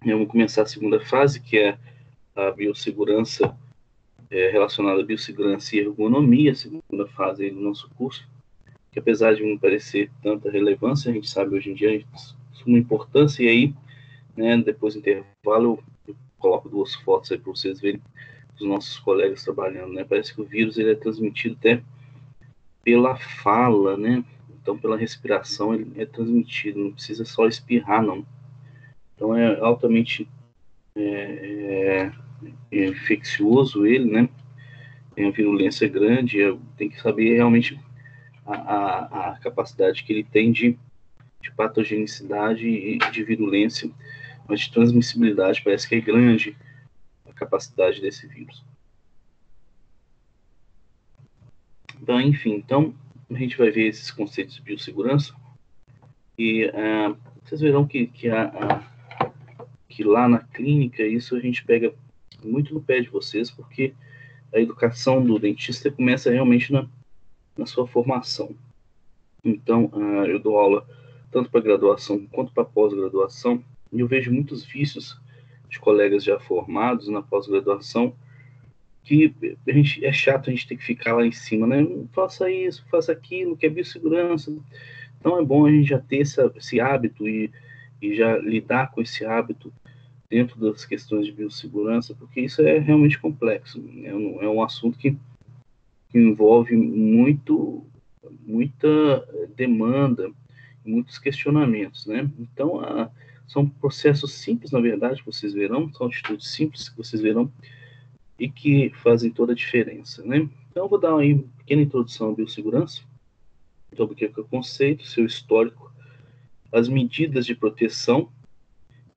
Vamos começar a segunda fase, que é a biossegurança, relacionada à biossegurança e ergonomia, a segunda fase aí do nosso curso, que apesar de não parecer tanta relevância, a gente sabe hoje em dia de suma importância, e aí, né, depois do intervalo, eu coloco duas fotos aí para vocês verem os nossos colegas trabalhando, né? Parece que o vírus ele é transmitido até pela fala, né? Então, pela respiração, ele é transmitido, não precisa só espirrar, não. Então, é altamente infeccioso ele, né? Tem a virulência grande, tem que saber realmente a capacidade que ele tem de patogenicidade e de virulência, mas de transmissibilidade parece que é grande a capacidade desse vírus. Então, enfim, então a gente vai ver esses conceitos de biossegurança e vocês verão que lá na clínica isso a gente pega muito no pé de vocês, porque a educação do dentista começa realmente na sua formação. Então, eu dou aula tanto para graduação quanto para pós-graduação, e eu vejo muitos vícios de colegas já formados na pós-graduação, que é chato a gente ter que ficar lá em cima, né? Faça isso, faça aquilo, que é biossegurança. Então é bom a gente já ter esse hábito e já lidar com esse hábito dentro das questões de biossegurança, porque isso é realmente complexo. É um assunto que envolve muita demanda, muitos questionamentos, né? Então, são processos simples, na verdade, que vocês verão, são atitudes simples que vocês verão e que fazem toda a diferença, né? Então, eu vou dar aí uma pequena introdução à biossegurança, sobre o que é o conceito, seu histórico, as medidas de proteção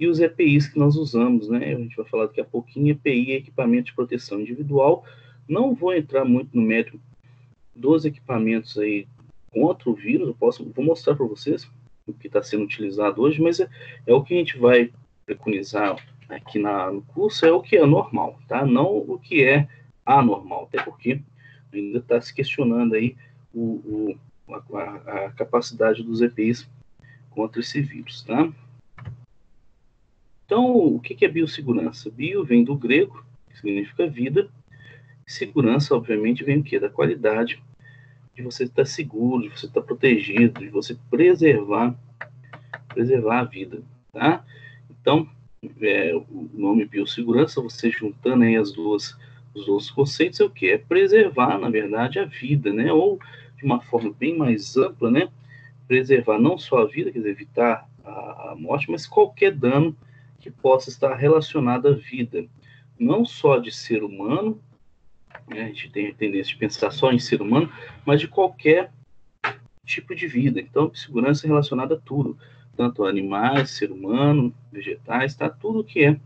e os EPIs que nós usamos, né? A gente vai falar daqui a pouquinho, EPI é equipamento de proteção individual. Não vou entrar muito no mérito dos equipamentos aí contra o vírus, vou mostrar para vocês o que está sendo utilizado hoje, mas é o que a gente vai preconizar aqui no curso, é o que é normal, tá? Não o que é anormal, até porque ainda está se questionando aí a capacidade dos EPIs contra esse vírus, tá? Então, o que é biossegurança? Bio vem do grego, que significa vida, e segurança, obviamente, vem o quê? Da qualidade de você estar seguro, de você estar protegido, de você preservar a vida, tá? Então, o nome biossegurança, você juntando aí os dois conceitos, é o que? É preservar, na verdade, a vida, né? Ou, de uma forma bem mais ampla, né? Preservar não só a vida, quer dizer, evitar a morte, mas qualquer dano que possa estar relacionado à vida. Não só de ser humano, né? A gente tem a tendência de pensar só em ser humano, mas de qualquer tipo de vida. Então, segurança é relacionada a tudo, tanto a animais, ser humano, vegetais, tá? Tudo que é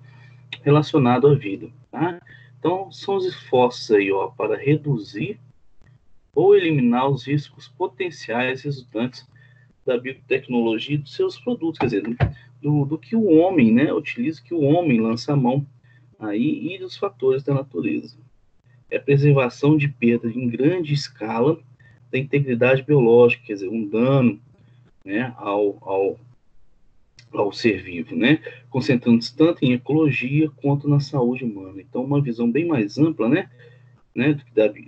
relacionado à vida, tá? Então, são os esforços aí, ó, para reduzir ou eliminar os riscos potenciais resultantes da biotecnologia e dos seus produtos, quer dizer, do que o homem, né, utiliza, que o homem lança a mão aí e dos fatores da natureza. É a preservação de perda em grande escala da integridade biológica, quer dizer, um dano, né, ao ser vivo, né, concentrando-se tanto em ecologia quanto na saúde humana. Então, uma visão bem mais ampla, né,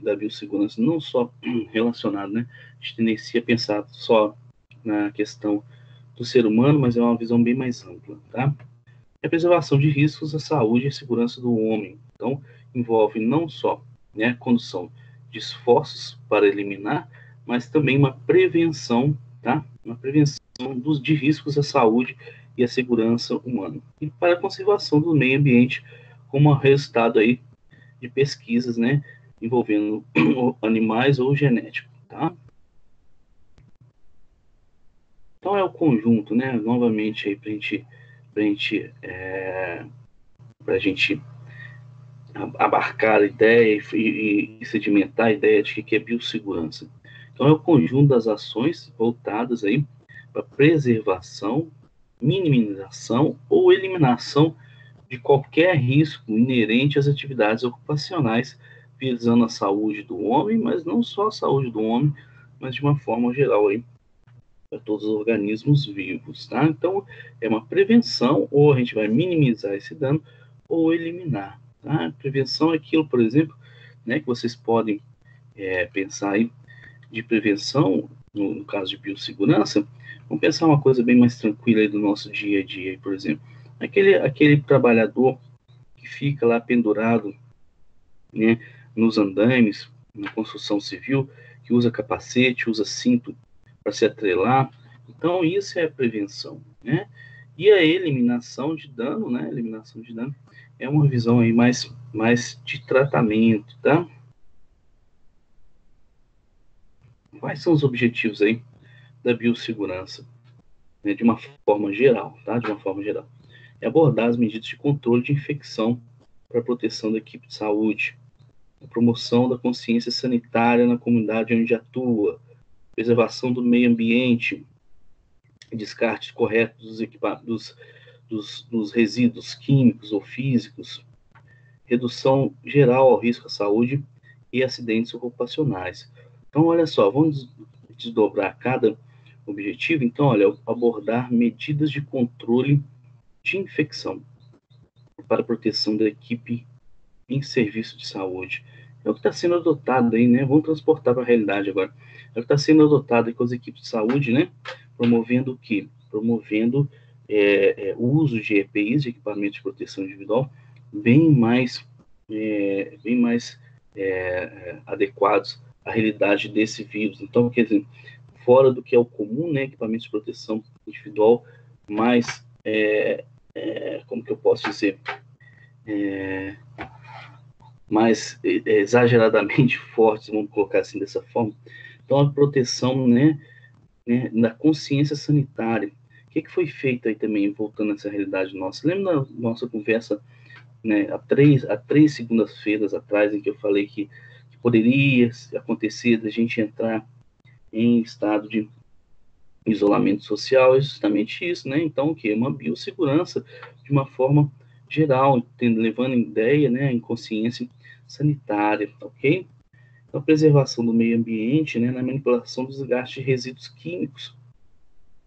da biossegurança, não só relacionada, né, a gente tendencia a pensar só na questão do ser humano, mas é uma visão bem mais ampla, tá? É a preservação de riscos à saúde e segurança do homem. Então, envolve não só, né, a condução de esforços para eliminar, mas também uma prevenção, tá? Uma prevenção de riscos à saúde e à segurança humana. E para a conservação do meio ambiente, como resultado aí de pesquisas, né, envolvendo animais ou genético, tá? Então é o conjunto, né, novamente aí para a gente abarcar a ideia e sedimentar a ideia de que é biossegurança. Então, é o conjunto das ações voltadas aí para preservação, minimização ou eliminação de qualquer risco inerente às atividades ocupacionais, visando a saúde do homem, mas não só a saúde do homem, mas de uma forma geral aí, para todos os organismos vivos, tá? Então, é uma prevenção, ou a gente vai minimizar esse dano, ou eliminar, tá? Prevenção é aquilo, por exemplo, né, que vocês podem pensar aí de prevenção, no caso de biossegurança. Vamos pensar uma coisa bem mais tranquila aí do nosso dia a dia, por exemplo. Aquele trabalhador que fica lá pendurado, né, nos andaimes, na construção civil, que usa capacete, usa cinto para se atrelar. Então, isso é a prevenção, né? E a eliminação de dano, né? Eliminação de dano é uma visão aí mais de tratamento, tá? Quais são os objetivos aí da biossegurança, né? De uma forma geral, tá? De uma forma geral. É abordar as medidas de controle de infecção para a proteção da equipe de saúde, a promoção da consciência sanitária na comunidade onde atua, preservação do meio ambiente, descarte correto dos resíduos químicos ou físicos, redução geral ao risco à saúde e acidentes ocupacionais. Então, olha só, vamos desdobrar cada objetivo. Então, olha, abordar medidas de controle de infecção para a proteção da equipe em serviço de saúde. É o que está sendo adotado aí, né? Vamos transportar para a realidade agora. É o que está sendo adotado aí com as equipes de saúde, né? Promovendo o quê? Promovendo o uso de EPIs, de equipamentos de proteção individual, bem mais adequados à realidade desse vírus. Então, quer dizer, fora do que é o comum, né? Equipamentos de proteção individual mais, como que eu posso dizer? Mais exageradamente fortes, vamos colocar assim dessa forma. Então, a proteção, né, da consciência sanitária. O que foi feito aí também, voltando a essa realidade nossa? Lembra da nossa conversa, né, há três segundas-feiras atrás, em que eu falei que poderia acontecer da gente entrar em estado de isolamento social? É justamente isso, né? Então, o que? Uma biossegurança de uma forma geral, levando em ideia, né, em consciência sanitária, ok? Então, a preservação do meio ambiente, né, na manipulação dos desgaste de resíduos químicos,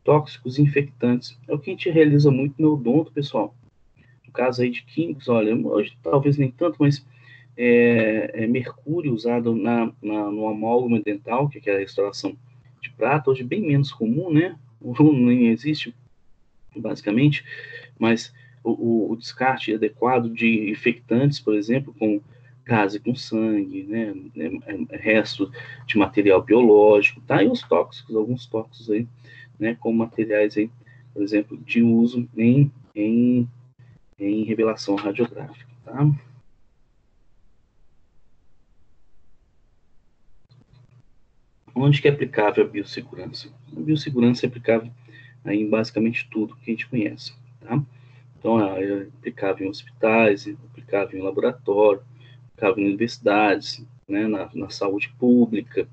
tóxicos e infectantes. É o que a gente realiza muito no odonto, pessoal. No caso aí de químicos, olha, hoje talvez nem tanto, mas mercúrio usado no amálgama dental, que é a restauração de prata, hoje bem menos comum, né? Nem existe, basicamente, mas o descarte adequado de infectantes, por exemplo, com gás com sangue, né, resto de material biológico, tá? E os tóxicos, alguns tóxicos aí, né, como materiais aí, por exemplo, de uso em revelação radiográfica, tá? Onde que é aplicável a biossegurança? A biossegurança é aplicável aí em basicamente tudo que a gente conhece, tá? Então, é aplicável em hospitais, é aplicável em laboratório, aplicável em universidades, né, na saúde pública,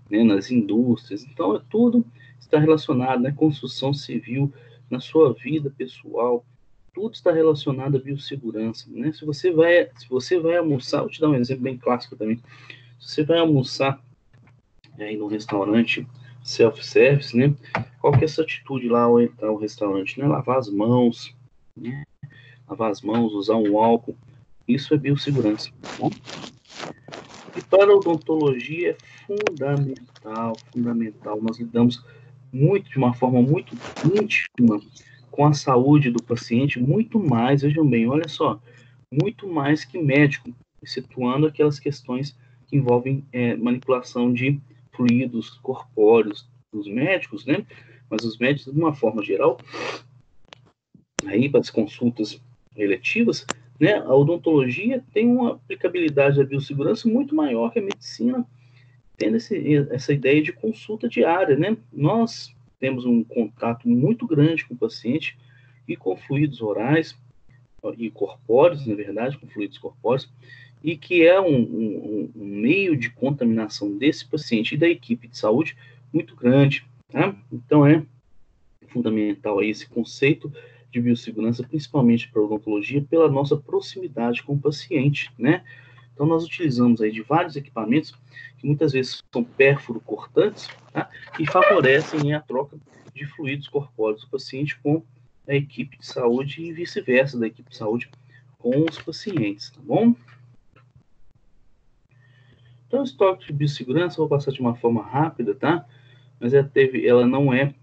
né, nas indústrias. Então, tudo está relacionado, né, construção civil, na sua vida pessoal, tudo está relacionado à biossegurança, né? Se você vai almoçar, vou te dar um exemplo bem clássico também. Se você vai almoçar aí no restaurante self-service, né? Qual que é essa atitude lá ao entrar no restaurante, né? Lavar as mãos, né? Lavar as mãos, usar um álcool, isso é biossegurança, tá? E para a odontologia é fundamental. Nós lidamos de uma forma muito íntima com a saúde do paciente, muito mais, vejam bem, olha só, muito mais que médico, excetuando aquelas questões que envolvem manipulação de fluidos corpóreos dos médicos, né? Mas os médicos, de uma forma geral, aí para as consultas eletivas, né, a odontologia tem uma aplicabilidade da biossegurança muito maior que a medicina, tendo essa ideia de consulta diária, né? Nós temos um contato muito grande com o paciente e com fluidos orais e corpóreos, na verdade, com fluidos corpóreos, e que é um meio de contaminação desse paciente e da equipe de saúde muito grande, tá? Então, é fundamental aí esse conceito de biossegurança, principalmente para a odontologia, pela nossa proximidade com o paciente, né? Então, nós utilizamos aí de vários equipamentos que muitas vezes são pérfuro-cortantes, tá? E favorecem a troca de fluidos corpóreos do paciente com a equipe de saúde e vice-versa, da equipe de saúde com os pacientes, tá bom? Então, o estoque de biossegurança, eu vou passar de uma forma rápida, tá? Mas ela não é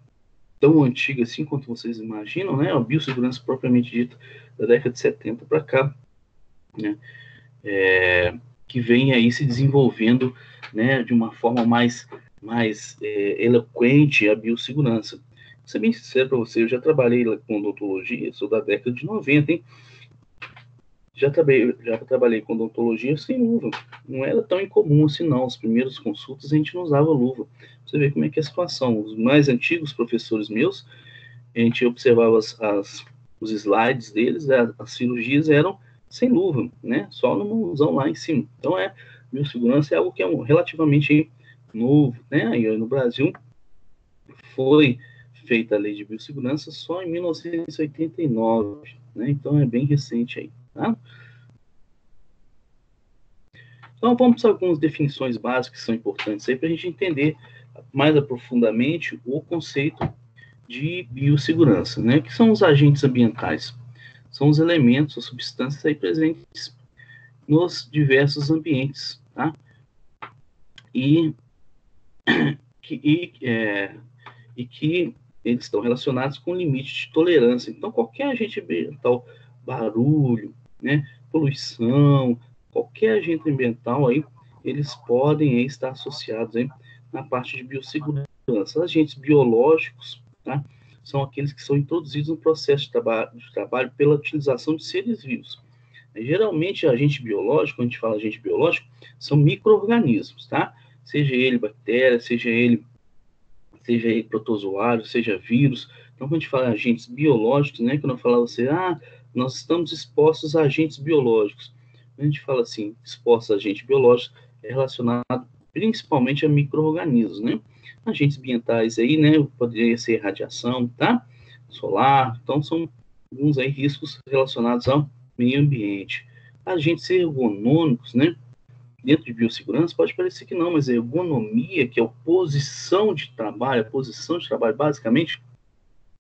tão antiga assim quanto vocês imaginam, né? A biossegurança propriamente dita da década de 70 para cá, né? Que vem aí se desenvolvendo, né, de uma forma mais eloquente a biossegurança. Vou ser bem sincero para você, eu já trabalhei com odontologia, sou da década de 90, hein? Já trabalhei com odontologia sem luva. Não era tão incomum assim, não. Os primeiros consultas a gente não usava luva. Você vê como é que é a situação. Os mais antigos professores meus, a gente observava os slides deles, as cirurgias eram sem luva, né? Só no mãozão lá em cima. Então, biossegurança é algo que é relativamente novo, né? E no Brasil foi feita a lei de biossegurança só em 1989, né? Então, é bem recente aí, tá? Então, vamos para algumas definições básicas que são importantes aí para a gente entender mais aprofundadamente o conceito de biossegurança, né? Que são os agentes ambientais. São os elementos ou substâncias aí presentes nos diversos ambientes, tá? E que eles estão relacionados com limite de tolerância. Então, qualquer agente ambiental, barulho, né, poluição, qualquer agente ambiental aí, eles podem aí estar associados aí na parte de biossegurança. Agentes biológicos, tá? São aqueles que são introduzidos no processo de trabalho pela utilização de seres vivos. Geralmente, agente biológico, quando a gente fala agente biológico, são micro-organismos, tá? Seja ele bactéria, seja ele protozoário, seja vírus. Então, quando a gente fala em agentes biológicos, né, quando eu falo assim, nós estamos expostos a agentes biológicos. Quando a gente fala assim, expostos a agentes biológicos, é relacionado principalmente a micro-organismos, né? Agentes ambientais aí, né, poderia ser radiação, tá? Solar, então são alguns aí riscos relacionados ao meio ambiente. Agentes ergonômicos, né? Dentro de biossegurança, pode parecer que não, mas a ergonomia, que é a posição de trabalho, basicamente,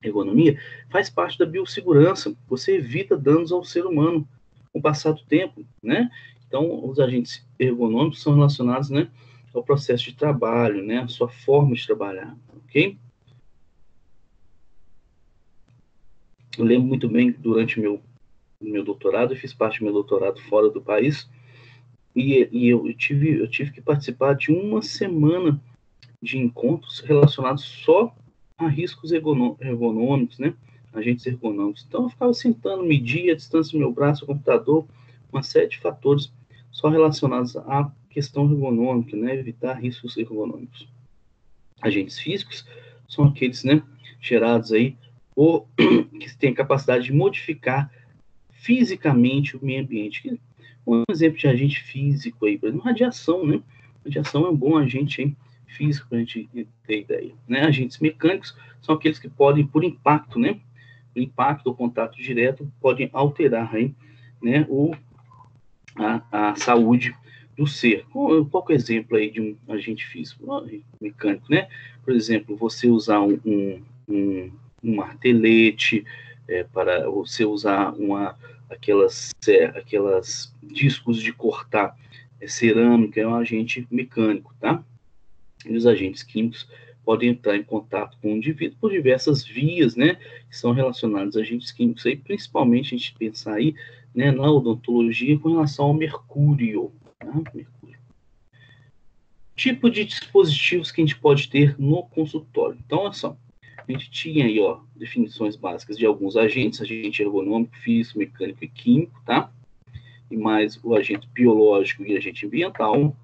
ergonomia, faz parte da biossegurança. Você evita danos ao ser humano com o passar do tempo, né? Então, os agentes ergonômicos são relacionados, né, ao processo de trabalho, né, a sua forma de trabalhar, ok? Eu lembro muito bem, durante o meu doutorado, eu fiz parte do meu doutorado fora do país, e eu tive que participar de uma semana de encontros relacionados só a riscos ergonômicos, né? Agentes ergonômicos. Então, eu ficava sentando, media a distância do meu braço, o computador, uma série de fatores só relacionados à questão ergonômica, né? Evitar riscos ergonômicos. Agentes físicos são aqueles, né, gerados aí, ou que têm a capacidade de modificar fisicamente o meio ambiente. Um exemplo de agente físico aí, por exemplo, radiação, né? Radiação é um bom agente aí, físico para a gente ter ideia, né? Agentes mecânicos são aqueles que podem, por impacto, né? O impacto ou contato direto podem alterar aí, né? A saúde do ser. Qual é o exemplo aí de um agente físico? Mecânico, né? Por exemplo, você usar um martelete, para você usar aquelas discos de cortar cerâmica, é um agente mecânico, tá? E os agentes químicos podem entrar em contato com o indivíduo por diversas vias, né, que são relacionadas a agentes químicos, aí, principalmente a gente pensar aí, né, na odontologia com relação ao mercúrio, tá? Mercúrio. Tipo de dispositivos que a gente pode ter no consultório. Então, olha só, a gente tinha aí, ó, definições básicas de alguns agentes, agente ergonômico, físico, mecânico e químico, tá? E mais o agente biológico e agente ambiental.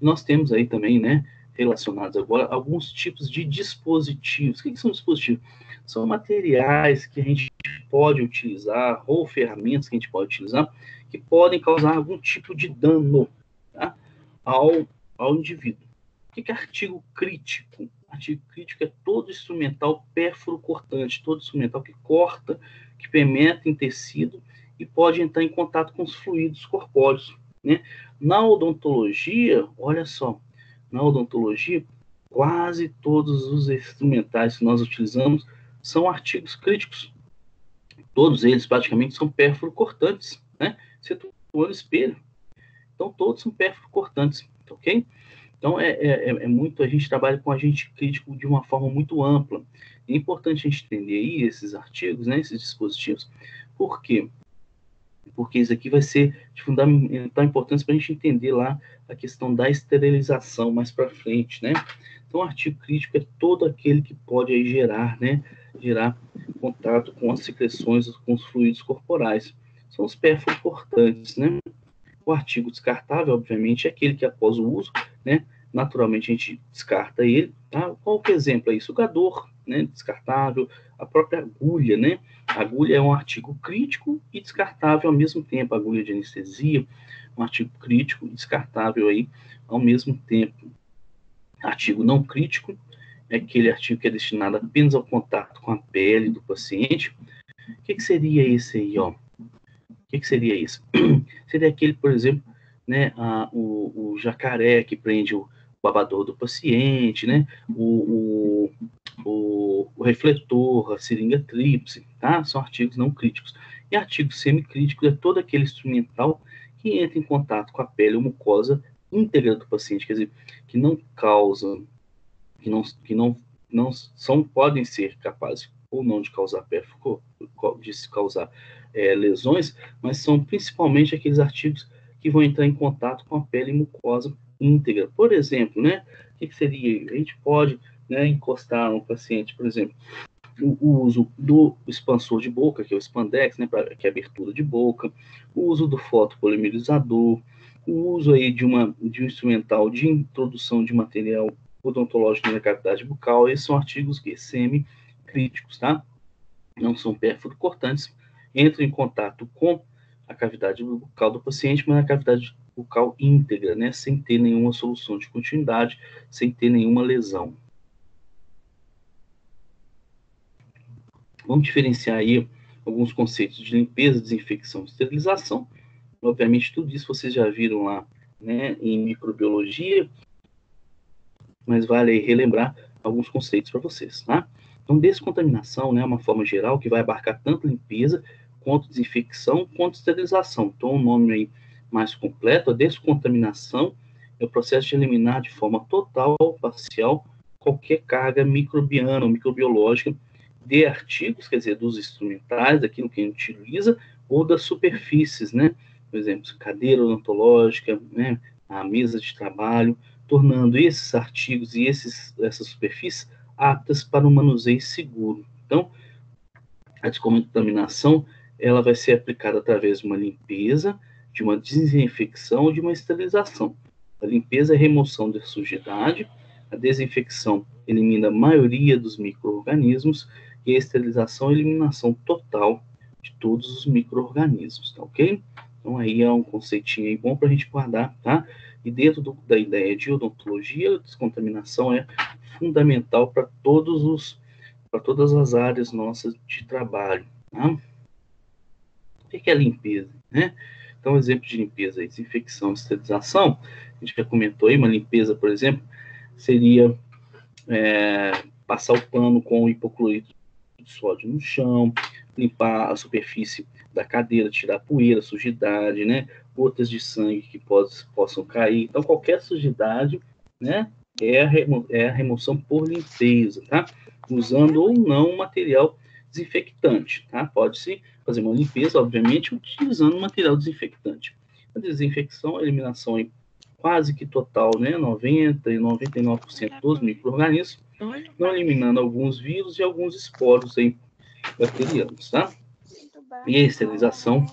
E nós temos aí também, né, relacionados agora, alguns tipos de dispositivos. O que são dispositivos? São materiais que a gente pode utilizar, ou ferramentas que a gente pode utilizar, que podem causar algum tipo de dano, tá, ao indivíduo. O que é artigo crítico? Artigo crítico é todo instrumental pérfuro cortante, todo instrumental que corta, que penetra em tecido e pode entrar em contato com os fluidos corpóreos, né? Na odontologia, olha só, na odontologia, quase todos os instrumentais que nós utilizamos são artigos críticos. Todos eles praticamente são pérfuro-cortantes, né? Exceto o espelho. Então, todos são pérfuro-cortantes, ok? Então, muito, a gente trabalha com agente crítico de uma forma muito ampla. É importante a gente entender aí esses artigos, né, esses dispositivos. Por quê? Porque isso aqui vai ser de fundamental importância para a gente entender lá a questão da esterilização mais para frente, né? Então, o artigo crítico é todo aquele que pode aí gerar, né, gerar contato com as secreções, com os fluidos corporais. São os pérfuro-cortantes, né? O artigo descartável, obviamente, é aquele que após o uso, né, naturalmente a gente descarta ele, tá? Qual que é o exemplo aí? Sugador, né, descartável, a própria agulha, né? A agulha é um artigo crítico e descartável ao mesmo tempo. A agulha de anestesia, um artigo crítico e descartável aí ao mesmo tempo. Artigo não crítico é aquele artigo que é destinado apenas ao contato com a pele do paciente. O que seria esse aí, ó? O que seria isso? Seria aquele, por exemplo, né, o jacaré que prende o babador do paciente, né, o refletor, a seringa tríplice, tá? São artigos não críticos. E artigos semicríticos é todo aquele instrumental que entra em contato com a pele ou mucosa íntegra do paciente, quer dizer, que não causam, que não podem ser capazes ou não de causar lesões, mas são principalmente aqueles artigos que vão entrar em contato com a pele e mucosa íntegra. Por exemplo, né, o que seria? A gente pode, né, encostar no paciente, por exemplo, o uso do expansor de boca, que é o Spandex, né, que é a abertura de boca, o uso do fotopolimerizador, o uso aí de um instrumental de introdução de material odontológico na cavidade bucal. Esses são artigos que semi-críticos, tá? Não são pérfuro-cortantes, entram em contato com a cavidade bucal do paciente, mas a cavidade bucal íntegra, né, sem ter nenhuma solução de continuidade, sem ter nenhuma lesão. Vamos diferenciar aí alguns conceitos de limpeza, desinfecção e esterilização. Obviamente, tudo isso vocês já viram lá, né, em microbiologia, mas vale aí relembrar alguns conceitos para vocês, tá? Então, descontaminação, né, é uma forma geral que vai abarcar tanto limpeza, quanto desinfecção, quanto esterilização. Então, o nome aí mais completo, a descontaminação é o processo de eliminar de forma total ou parcial qualquer carga microbiana ou microbiológica de artigos, quer dizer, dos instrumentais, daquilo que a gente utiliza, ou das superfícies, né? Por exemplo, cadeira odontológica, né, a mesa de trabalho, tornando esses artigos e essas superfícies aptas para um manuseio seguro. Então, a descontaminação ela vai ser aplicada através de uma limpeza, de uma desinfecção ou de uma esterilização. A limpeza é a remoção da sujidade, a desinfecção elimina a maioria dos micro-organismos e a esterilização é a eliminação total de todos os micro-organismos, tá ok? Então aí é um conceitinho aí bom para a gente guardar, tá? E dentro da ideia de odontologia, a descontaminação é fundamental para todas as áreas nossas de trabalho, tá? O que é limpeza, né? Então, exemplo de limpeza aí, desinfecção, esterilização, a gente já comentou aí, uma limpeza, por exemplo, seria passar o pano com hipoclorito de sódio no chão, limpar a superfície da cadeira, tirar poeira, sujidade, né? Gotas de sangue que possam cair. Então, qualquer sujidade, né? É a remoção por limpeza, tá? Usando ou não material desinfectante, tá? Pode-se fazer uma limpeza, obviamente, utilizando material desinfectante. A desinfecção, a eliminação é quase que total, né? 90% e 99% dos micro-organismos, não eliminando alguns vírus e alguns esporos aí bacterianos, tá? E a esterilização,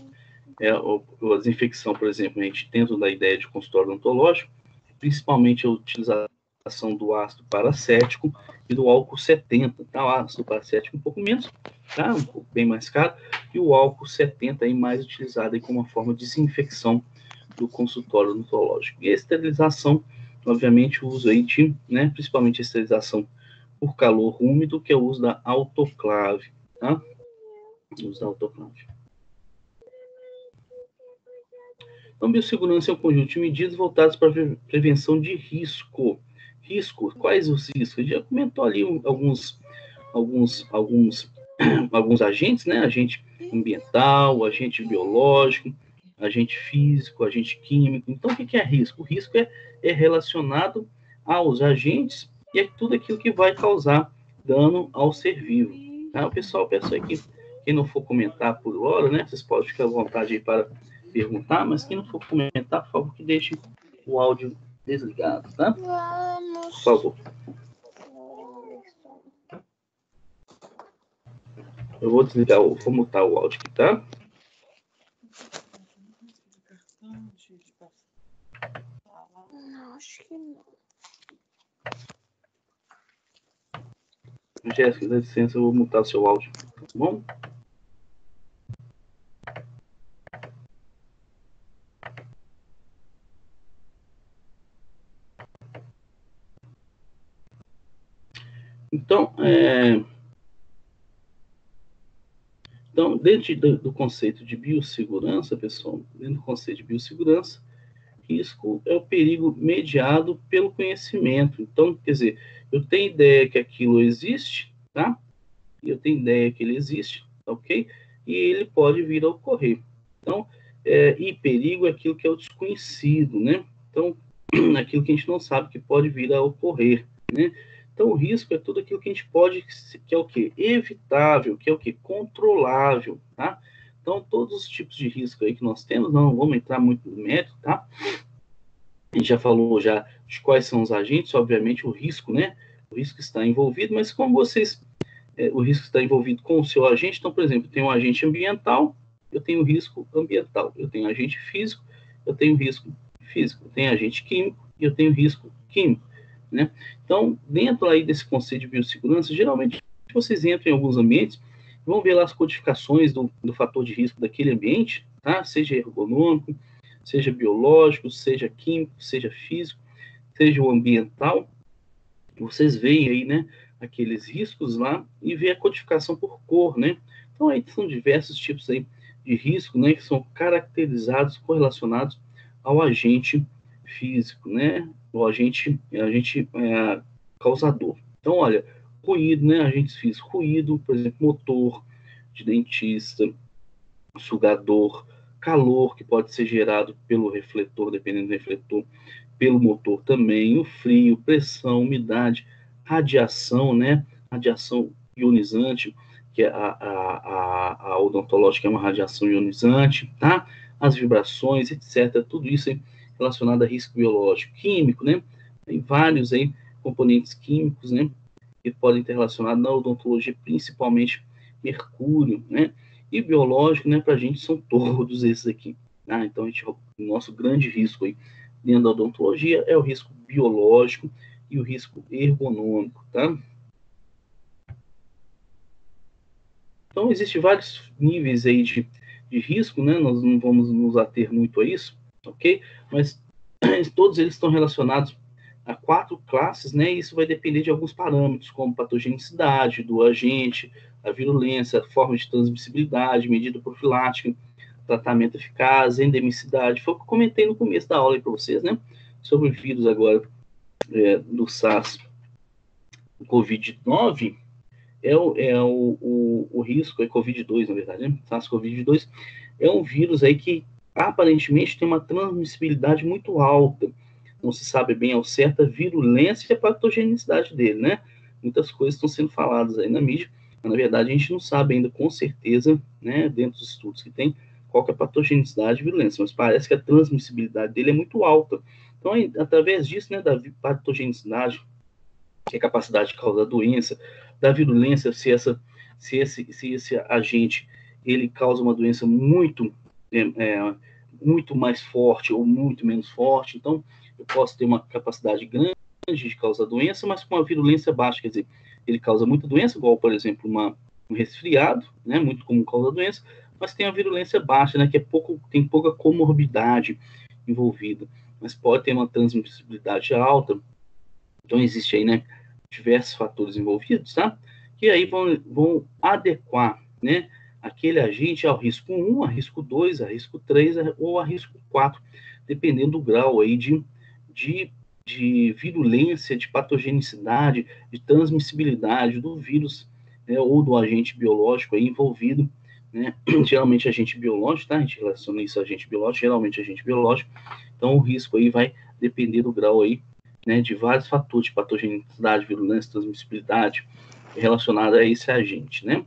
a desinfecção, por exemplo, a gente dentro da ideia de consultório odontológico, principalmente a utilização do ácido paracético e do álcool 70, tá? O ácido paracético um pouco menos, tá? Um pouco bem mais caro, e o álcool 70 aí mais utilizado aí como uma forma de desinfecção do consultório odontológico. E a esterilização, obviamente, o uso aí de, né, principalmente a esterilização por calor úmido, que é o uso da autoclave, tá? O uso da autoclave. Então, biossegurança é um conjunto de medidas voltadas para a prevenção de risco. Risco, quais os riscos? A gente já comentou ali alguns agentes, né? Agente ambiental, agente biológico, agente físico, agente químico. Então, o que é risco? O risco é relacionado aos agentes e é tudo aquilo que vai causar dano ao ser vivo. Tá? O pessoal, peço aqui, quem não for comentar por hora, né? Vocês podem ficar à vontade aí para perguntar, mas quem não for comentar, por favor, que deixe o áudio desligado, tá? Por favor. Eu vou desligar, vou mutar o áudio aqui, tá? Não, acho que não. Jéssica, dá licença, eu vou mutar o seu áudio, tá bom? Então, dentro do conceito de biossegurança, pessoal, dentro do conceito de biossegurança, risco é o perigo mediado pelo conhecimento. Então, quer dizer, eu tenho ideia que aquilo existe, tá? Eu tenho ideia que ele existe, ok? E ele pode vir a ocorrer. Então, e perigo é aquilo que é o desconhecido, né? Então, aquilo que a gente não sabe que pode vir a ocorrer, né? Então, o risco é tudo aquilo que a gente pode, que é o quê? Evitável, que é o quê? Controlável, tá? Então, todos os tipos de risco aí que nós temos, não vamos entrar muito no mérito, tá? A gente já falou já de quais são os agentes, obviamente o risco, né? O risco está envolvido, mas como vocês, o risco está envolvido com o seu agente, então, por exemplo, tem um agente ambiental, eu tenho risco ambiental, eu tenho agente físico, eu tenho risco físico, eu tenho agente químico e eu tenho risco químico, né? Então, dentro aí desse conceito de biossegurança, geralmente vocês entram em alguns ambientes, vão ver lá as codificações do fator de risco daquele ambiente, tá? Seja ergonômico, seja biológico, seja químico, seja físico, seja o ambiental. Vocês veem aí, né, aqueles riscos lá e vê a codificação por cor, né? Então aí são diversos tipos aí de risco, né, que são caracterizados, correlacionados ao agente físico, né? O agente causador. Então, olha, ruído, né? Agentes físicos, ruído, por exemplo, motor de dentista, sugador, calor que pode ser gerado pelo refletor, dependendo do refletor, pelo motor também, o frio, pressão, umidade, radiação, né? Radiação ionizante, que é a odontológica é uma radiação ionizante, tá? As vibrações, etc. Tudo isso é relacionado a risco biológico, químico, né? Tem vários aí componentes químicos, né? Que podem ter relacionado na odontologia, principalmente mercúrio, né? E biológico, né? Para a gente são todos esses aqui, tá? Então, o nosso grande risco aí dentro da odontologia é o risco biológico e o risco ergonômico, tá? Então, existem vários níveis aí de risco, né? Nós não vamos nos ater muito a isso, ok? Mas todos eles estão relacionados a 4 classes, né? E isso vai depender de alguns parâmetros, como patogenicidade do agente, a virulência, a forma de transmissibilidade, medida profilática, tratamento eficaz, endemicidade. Foi o que eu comentei no começo da aula aí para vocês, né? Sobre o vírus agora do SARS-CoV-9, o risco, é COVID-2, na verdade, né? SARS-CoV-2 é um vírus aí que aparentemente tem uma transmissibilidade muito alta. Não se sabe bem ao certo a virulência e a patogenicidade dele, né? Muitas coisas estão sendo faladas aí na mídia, mas na verdade a gente não sabe ainda com certeza, né, dentro dos estudos que tem, qual que é a patogenicidade e virulência, mas parece que a transmissibilidade dele é muito alta. Então, através disso, né, da patogenicidade, que é a capacidade de causar doença, da virulência, se esse agente ele causa uma doença muito muito mais forte ou muito menos forte, então eu posso ter uma capacidade grande de causar doença, mas com uma virulência baixa, quer dizer, ele causa muita doença, igual, por exemplo, um resfriado, né, muito comum causar doença, mas tem a virulência baixa, né, que tem pouca comorbidade envolvida, mas pode ter uma transmissibilidade alta. Então, existe aí, né, diversos fatores envolvidos, tá? Que aí vão adequar, né, aquele agente ao risco 1, a risco 2, a risco 3 ou a risco 4, dependendo do grau aí de virulência, de patogenicidade, de transmissibilidade do vírus, né, ou do agente biológico aí envolvido, né, geralmente agente biológico, tá? A gente relaciona isso a agente biológico, geralmente agente biológico, então o risco aí vai depender do grau aí, né, de vários fatores de patogenicidade, virulência, transmissibilidade relacionada a esse agente, né?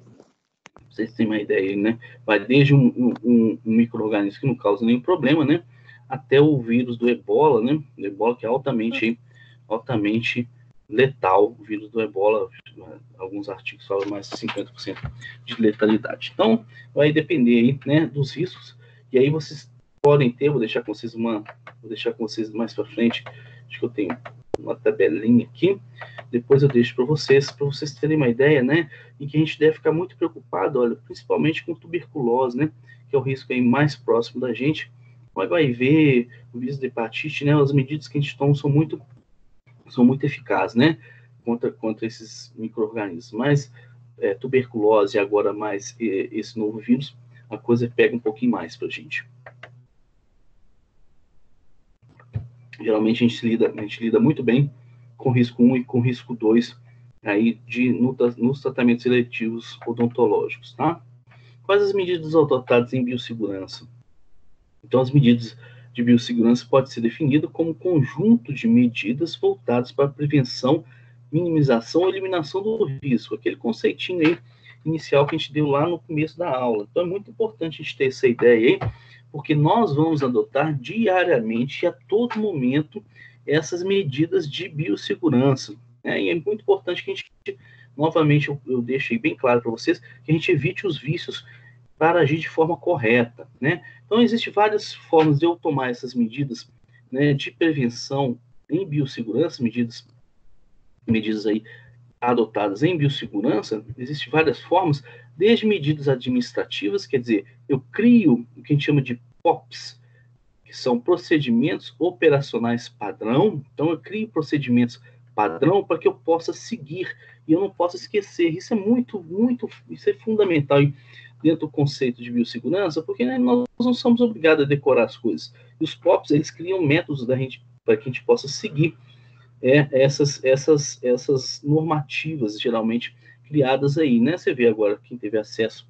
Vocês têm uma ideia aí, né? Vai desde um micro-organismo que não causa nenhum problema, né? Até o vírus do Ebola, né? O Ebola que é altamente letal, o vírus do Ebola, alguns artigos falam mais de 50% de letalidade. Então, vai depender aí, né, dos riscos, e aí vocês podem ter, vou deixar com vocês mais para frente, acho que eu tenho uma tabelinha aqui, depois eu deixo para vocês terem uma ideia, né, em que a gente deve ficar muito preocupado, olha, principalmente com tuberculose, né, que é o risco aí mais próximo da gente, o HIV, o vírus de hepatite, né, as medidas que a gente toma são muito eficazes, né, contra esses micro-organismos, mas tuberculose e agora mais esse novo vírus, a coisa pega um pouquinho mais para a gente. Geralmente a gente lida muito bem com risco 1 e com risco 2 aí nos tratamentos seletivos odontológicos, tá? Quais as medidas adotadas em biossegurança? Então, as medidas de biossegurança podem ser definidas como um conjunto de medidas voltadas para a prevenção, minimização ou eliminação do risco, aquele conceitinho aí inicial que a gente deu lá no começo da aula. Então, é muito importante a gente ter essa ideia aí, porque nós vamos adotar diariamente e a todo momento essas medidas de biossegurança, né? E é muito importante que a gente, novamente, eu deixei bem claro para vocês, que a gente evite os vícios para agir de forma correta, né? Então, existem várias formas de eu tomar essas medidas, né, de prevenção em biossegurança, medidas aí adotadas em biossegurança, existem várias formas, desde medidas administrativas, quer dizer, eu crio o que a gente chama de POPs, que são procedimentos operacionais padrão, então eu crio procedimentos padrão para que eu possa seguir e eu não possa esquecer. Isso é isso é fundamental dentro do conceito de biossegurança, porque, né, nós não somos obrigados a decorar as coisas. E os POPs, eles criam métodos para que a gente possa seguir essas normativas, geralmente criadas aí, né? Você vê agora, quem teve acesso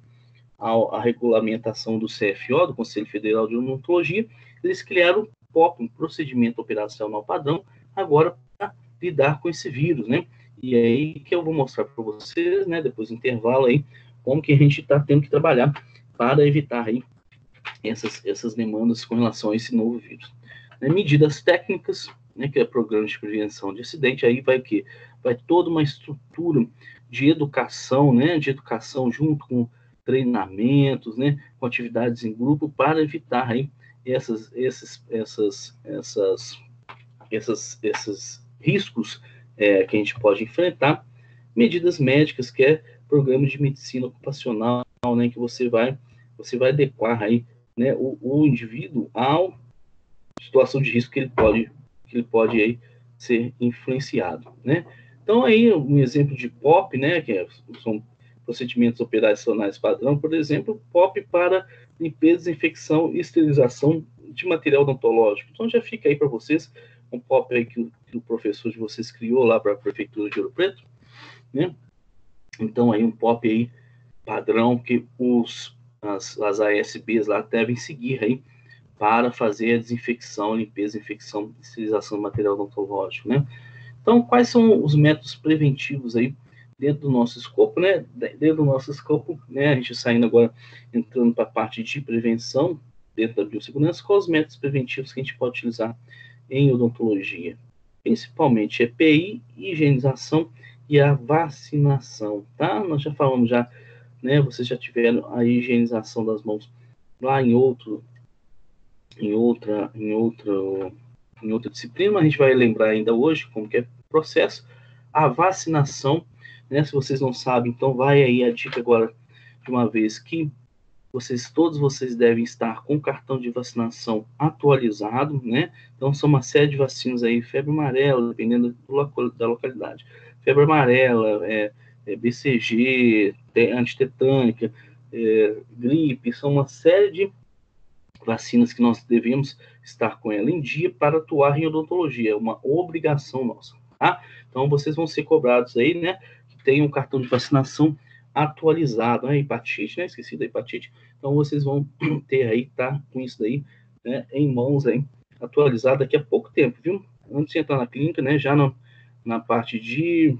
à regulamentação do CFO, do Conselho Federal de Odontologia, eles criaram um procedimento operacional padrão, agora para lidar com esse vírus, né? E aí que eu vou mostrar para vocês, né, depois do intervalo aí, como que a gente está tendo que trabalhar para evitar aí essas demandas com relação a esse novo vírus. Medidas técnicas, né, que é programa de prevenção de acidente, aí vai o quê? Vai toda uma estrutura de educação, né, junto com treinamentos, né, com atividades em grupo para evitar aí esses riscos que a gente pode enfrentar. Medidas médicas, que é programa de medicina ocupacional, né, que você vai adequar aí, né, o indivíduo à situação de risco que ele pode aí ser influenciado, né? Então aí um exemplo de POP, né, que são procedimentos operacionais padrão, por exemplo, POP para limpeza, desinfecção e esterilização de material odontológico. Então já fica aí para vocês um POP aí que o professor de vocês criou lá para a Prefeitura de Ouro Preto, né? Então aí um POP aí padrão que as ASBs lá devem seguir aí para fazer a desinfecção, limpeza, infecção, esterilização do material odontológico, né? Então, quais são os métodos preventivos aí dentro do nosso escopo, né? Dentro do nosso escopo, né? A gente saindo agora, entrando para a parte de prevenção dentro da biossegurança, quais os métodos preventivos que a gente pode utilizar em odontologia? Principalmente EPI, higienização e a vacinação, tá? Nós já falamos né? Vocês já tiveram a higienização das mãos lá em outra disciplina, a gente vai lembrar ainda hoje como que é o processo. A vacinação, né, se vocês não sabem, então vai aí a dica agora de uma vez que todos vocês devem estar com o cartão de vacinação atualizado, né? Então são uma série de vacinas aí, febre amarela, dependendo da localidade. Febre amarela, BCG, antitetânica, gripe, são uma série de vacinas que nós devemos estar com ela em dia para atuar em odontologia, é uma obrigação nossa, tá? Então, vocês vão ser cobrados aí, né, que tem um cartão de vacinação atualizado, né, hepatite, né, esqueci da hepatite, então vocês vão ter aí, tá, com isso daí, né, em mãos aí, atualizado daqui a pouco tempo, viu? Antes de entrar na clínica, né, já na parte de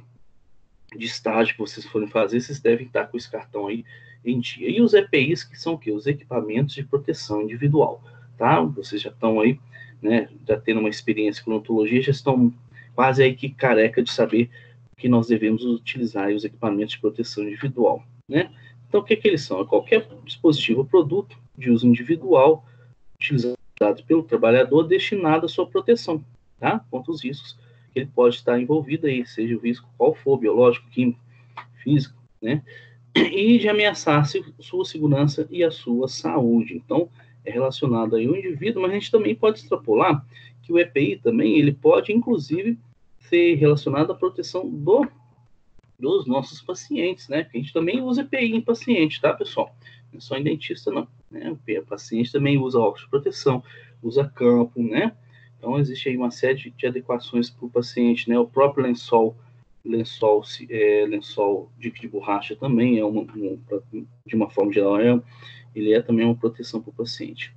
estágio que vocês forem fazer, vocês devem estar com esse cartão aí em dia. E os EPIs, que são o quê? Os equipamentos de proteção individual, tá? Vocês já estão aí, né, já tendo uma experiência com odontologia, já estão quase aí que careca de saber que nós devemos utilizar os equipamentos de proteção individual, né? Então, o que eles são? É qualquer dispositivo ou produto de uso individual utilizado pelo trabalhador destinado à sua proteção, tá? Contra os riscos que ele pode estar envolvido aí, seja o risco qual for, biológico, químico, físico, né? E de ameaçar sua segurança e a sua saúde. Então, é relacionado aí ao indivíduo, mas a gente também pode extrapolar que o EPI também, ele pode, inclusive, ser relacionado à proteção dos nossos pacientes, né? Porque a gente também usa EPI em paciente, tá, pessoal? Não é só em dentista, não. Né? O paciente também usa óculos de proteção, usa campo, né? Então, existe aí uma série de adequações para o paciente, né? O próprio lençol de borracha também de uma forma geral, ele é também uma proteção para o paciente.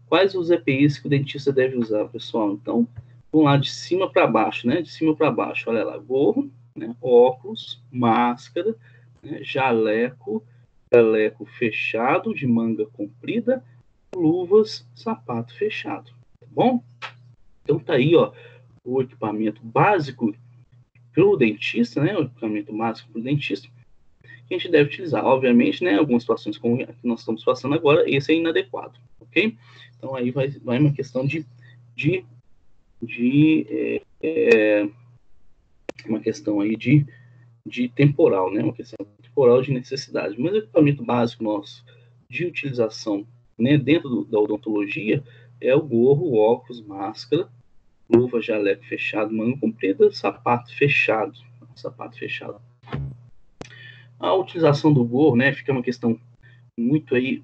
Quais os EPIs que o dentista deve usar, pessoal? Então, vamos lá de cima para baixo, né? De cima para baixo, olha lá, gorro, né? Óculos, máscara, né? jaleco fechado de manga comprida, luvas, sapato fechado, tá bom? Então tá aí, ó, o equipamento básico para o dentista, né? O equipamento básico para o dentista que a gente deve utilizar. Obviamente, né? Algumas situações como a que nós estamos passando agora, esse é inadequado, ok? Então aí vai uma questão uma questão aí de temporal, né? Uma questão temporal de necessidade. Mas o equipamento básico nosso de utilização, né? Dentro da odontologia é o gorro, o óculos, máscara, luva, jaleco fechado, manga comprida, sapato fechado. A utilização do gorro, né? Fica uma questão muito aí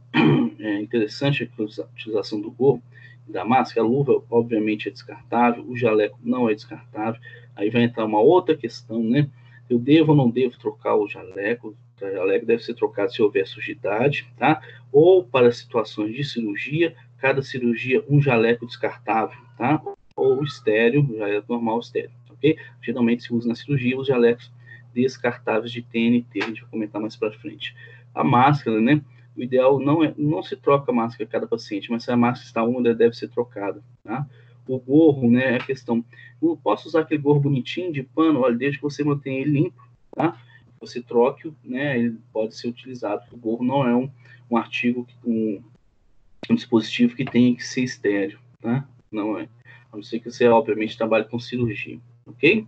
interessante a utilização do gorro e da máscara. A luva, obviamente, é descartável, o jaleco não é descartável. Aí vai entrar uma outra questão, né? Eu devo ou não devo trocar o jaleco? O jaleco deve ser trocado se houver sujidade, tá? Ou para situações de cirurgia, cada cirurgia um jaleco descartável, tá? Ou estéreo, jaleco normal estéreo, ok? Geralmente se usa na cirurgia os jalecos descartáveis de TNT, a gente vai comentar mais para frente. A máscara, né? O ideal não se troca a máscara a cada paciente, mas se a máscara está úmida, deve ser trocada, tá? O gorro, né, é a questão. Eu posso usar aquele gorro bonitinho de pano, olha, desde que você mantenha ele limpo, tá? Você troque, né, ele pode ser utilizado. O gorro não é um artigo, um dispositivo que tenha que ser estéreo, tá? Não é. A não ser que você, obviamente, trabalhe com cirurgia, ok?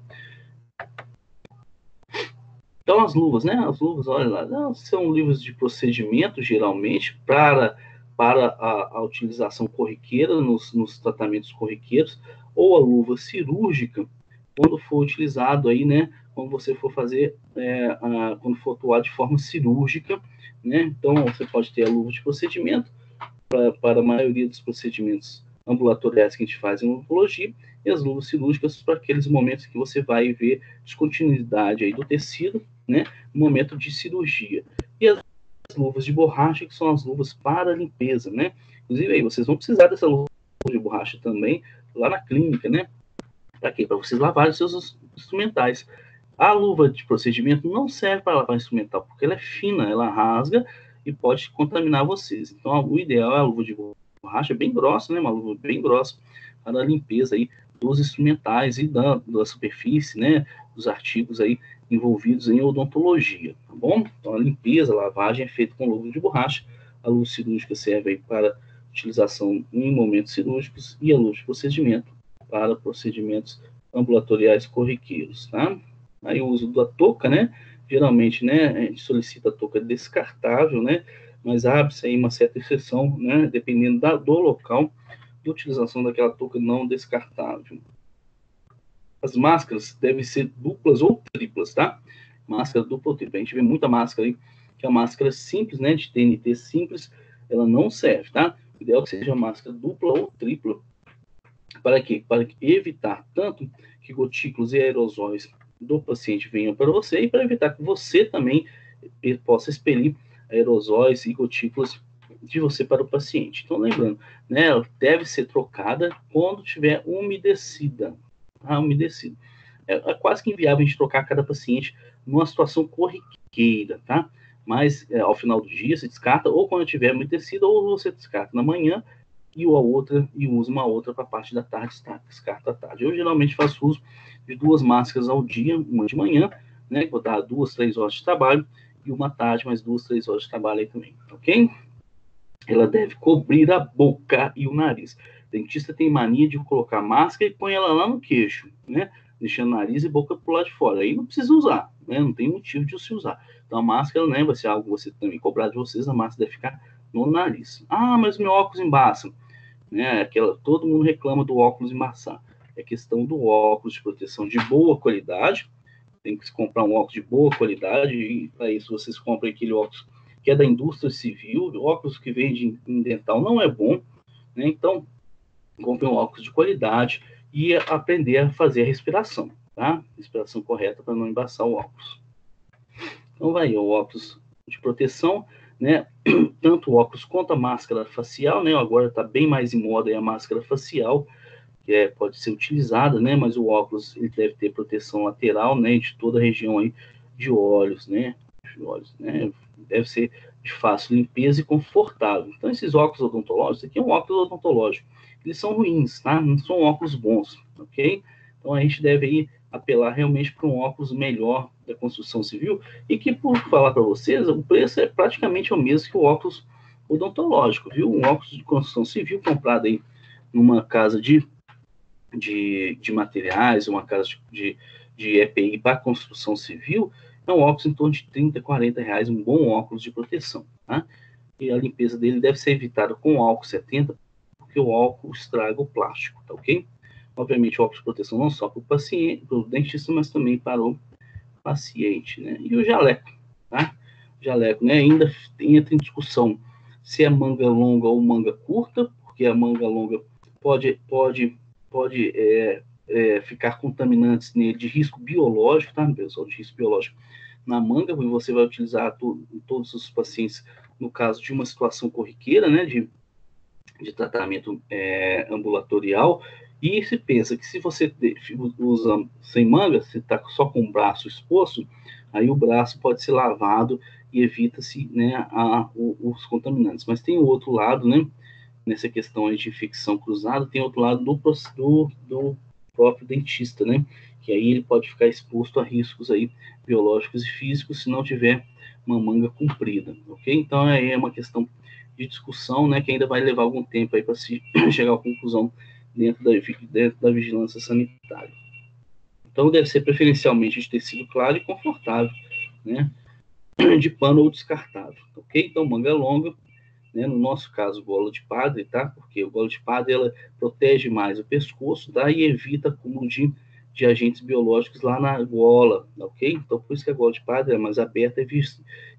Então, as luvas, né? As luvas, olha lá, são livros de procedimento, geralmente, para a utilização corriqueira, nos tratamentos corriqueiros, ou a luva cirúrgica, quando for utilizado aí, né? Quando você for fazer, quando for atuar de forma cirúrgica, né? Então, você pode ter a luva de procedimento, para a maioria dos procedimentos ambulatoriais que a gente faz em odontologia, e as luvas cirúrgicas para aqueles momentos que você vai ver descontinuidade aí do tecido, né, no momento de cirurgia. E as luvas de borracha, que são as luvas para limpeza, né? Inclusive aí, vocês vão precisar dessa luva de borracha também lá na clínica, né? Para quê? Para vocês lavarem os seus instrumentais. A luva de procedimento não serve para lavar instrumental, porque ela é fina, ela rasga e pode contaminar vocês. Então, o ideal é a luva de borracha bem grossa, né? Uma luva bem grossa para a limpeza aí dos instrumentais e da superfície, né? Dos artigos aí envolvidos em odontologia, tá bom? Então, a limpeza, a lavagem é feita com luva de borracha. A luva cirúrgica serve aí para utilização em momentos cirúrgicos e a luva de procedimento para procedimentos ambulatoriais corriqueiros, tá? Aí o uso da touca, né? Geralmente, né, a gente solicita a touca descartável, né? Mas abre-se aí uma certa exceção, né? Dependendo do local de utilização daquela touca não descartável. As máscaras devem ser duplas ou triplas, tá? Máscara dupla ou tripla. A gente vê muita máscara aí que a máscara simples, né, de TNT simples, ela não serve, tá? O ideal é que seja máscara dupla ou tripla. Para quê? Para evitar tanto que gotículas e aerosóis do paciente venham para você e para evitar que você também possa expelir aerosóis e gotículas de você para o paciente. Então, lembrando, né, ela deve ser trocada quando tiver umedecida. Umedecida. É quase que inviável a gente trocar cada paciente numa situação corriqueira, tá? Mas ao final do dia se descarta, ou quando tiver umedecida, ou você descarta na manhã e usa uma outra para a parte da tarde, descarta à tarde. Eu geralmente faço uso de 2 máscaras ao dia, uma de manhã, né, que vou dar 2, 3 horas de trabalho, e uma tarde, mais 2, 3 horas de trabalho aí também, ok? Ela deve cobrir a boca e o nariz. O dentista tem mania de colocar máscara e põe ela lá no queixo, né? Deixando nariz e boca pro lado de fora. Aí não precisa usar, né? Não tem motivo de se usar. Então a máscara, né, vai ser algo que você também cobrar de vocês, a máscara deve ficar no nariz. Ah, mas meu óculos embaça. Né? Todo mundo reclama do óculos embaçar. É questão do óculos de proteção de boa qualidade. Tem que se comprar um óculos de boa qualidade, e para isso vocês compram aquele óculos que é da indústria civil. O óculos que vende em dental não é bom, né? Então, compre um óculos de qualidade e aprender a fazer a respiração, tá? Respiração correta para não embaçar o óculos. Então, vai o óculos de proteção, né? Tanto o óculos quanto a máscara facial, né? Agora está bem mais em moda aí a máscara facial, que pode ser utilizada, né? Mas o óculos ele deve ter proteção lateral, né? De toda a região aí de olhos, né? Deve ser de fácil limpeza e confortável. Então, esses óculos odontológicos, aqui é um óculos odontológico, eles são ruins, tá? Não são óculos bons, ok? Então, a gente deve aí apelar realmente para um óculos melhor da construção civil e que, por falar para vocês, o preço é praticamente o mesmo que o óculos odontológico, viu? Um óculos de construção civil comprado aí numa casa de materiais, uma casa de EPI para construção civil, é um óculos em torno de 30, 40 reais, um bom óculos de proteção, tá? E a limpeza dele deve ser evitada com álcool 70, porque o álcool estraga o plástico, tá ok? Obviamente, o óculos de proteção não só para o paciente, para o dentista, mas também para o paciente, né? E o jaleco, tá? Jaleco, né? Ainda entra em discussão se é manga longa ou manga curta, porque a manga longa pode ficar contaminantes nele de risco biológico, tá, pessoal? De risco biológico na manga, e você vai utilizar todos os pacientes no caso de uma situação corriqueira, né, de tratamento ambulatorial, e se pensa que se você usa sem manga, você está só com o braço exposto, aí o braço pode ser lavado e evita-se, né, os contaminantes. Mas tem o outro lado, né, nessa questão aí de infecção cruzada, tem outro lado do próprio dentista, né? Que aí ele pode ficar exposto a riscos aí biológicos e físicos se não tiver uma manga comprida, ok? Então aí é uma questão de discussão, né? Que ainda vai levar algum tempo aí para se chegar à conclusão dentro da vigilância sanitária. Então deve ser preferencialmente de tecido claro e confortável, né? De pano ou descartável, ok? Então manga longa, né? No nosso caso, gola de padre, tá? Porque o gola de padre, ela protege mais o pescoço, tá? E evita acúmulo de agentes biológicos lá na gola, ok? Então, por isso que a gola de padre é mais aberta,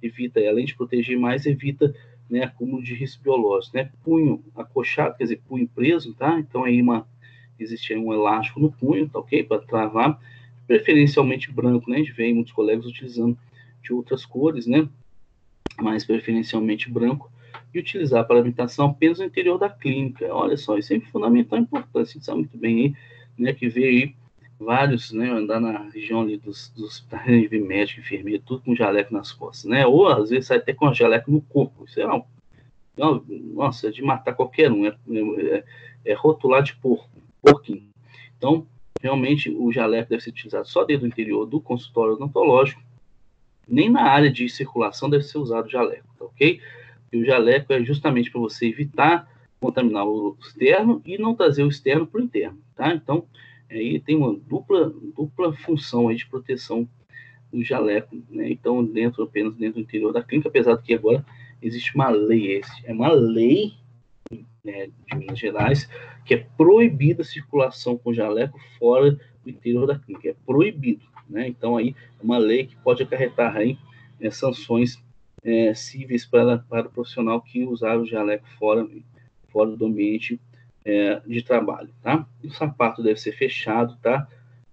evita, além de proteger mais, evita, né, acúmulo de risco biológico, né? Punho acochado, quer dizer, punho preso, tá? Então, aí existe aí um elástico no punho, tá ok? Para travar, preferencialmente branco, né? A gente vê muitos colegas utilizando de outras cores, né? Mas preferencialmente branco, e utilizar para habitação apenas no interior da clínica. Olha só, isso é fundamental e importante. A gente sabe muito bem aí, né, que vê aí vários, né, andar na região ali dos hospitais de médico, enfermeiro, tudo com jaleco nas costas, né, ou às vezes sai até com jaleco no corpo. Isso é nossa, é de matar qualquer um, é rotular de porquinho. Então, realmente, o jaleco deve ser utilizado só dentro do interior do consultório odontológico, nem na área de circulação deve ser usado o jaleco, tá ok? E o jaleco é justamente para você evitar contaminar o externo e não trazer o externo para o interno, tá? Então, aí tem uma dupla função aí de proteção do jaleco, né? Então, apenas dentro do interior da clínica, apesar de que agora existe uma lei, é uma lei, né, de Minas Gerais, que é proibida a circulação com jaleco fora do interior da clínica, é proibido, né? Então, aí, é uma lei que pode acarretar aí sanções cíveis para o profissional que usar o jaleco fora do ambiente de trabalho, tá? O sapato deve ser fechado, tá?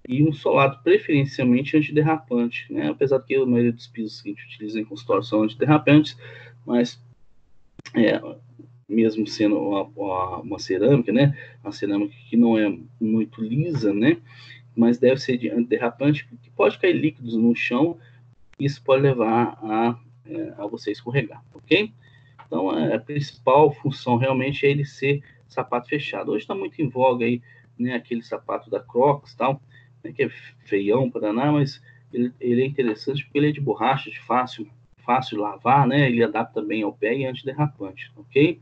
E um solado preferencialmente antiderrapante, né? Apesar que a maioria dos pisos que a gente utiliza em consultório são antiderrapantes, mas mesmo sendo uma cerâmica, né? Uma cerâmica que não é muito lisa, né? Mas deve ser de antiderrapante, porque pode cair líquidos no chão, e isso pode levar a você escorregar, ok? Então, a principal função realmente é ele ser sapato fechado. Hoje está muito em voga aí, né, aquele sapato da Crocs, tal, né, que é feião para danar, mas ele é interessante porque ele é de borracha, de fácil lavar, né? Ele adapta bem ao pé e é antiderrapante, ok?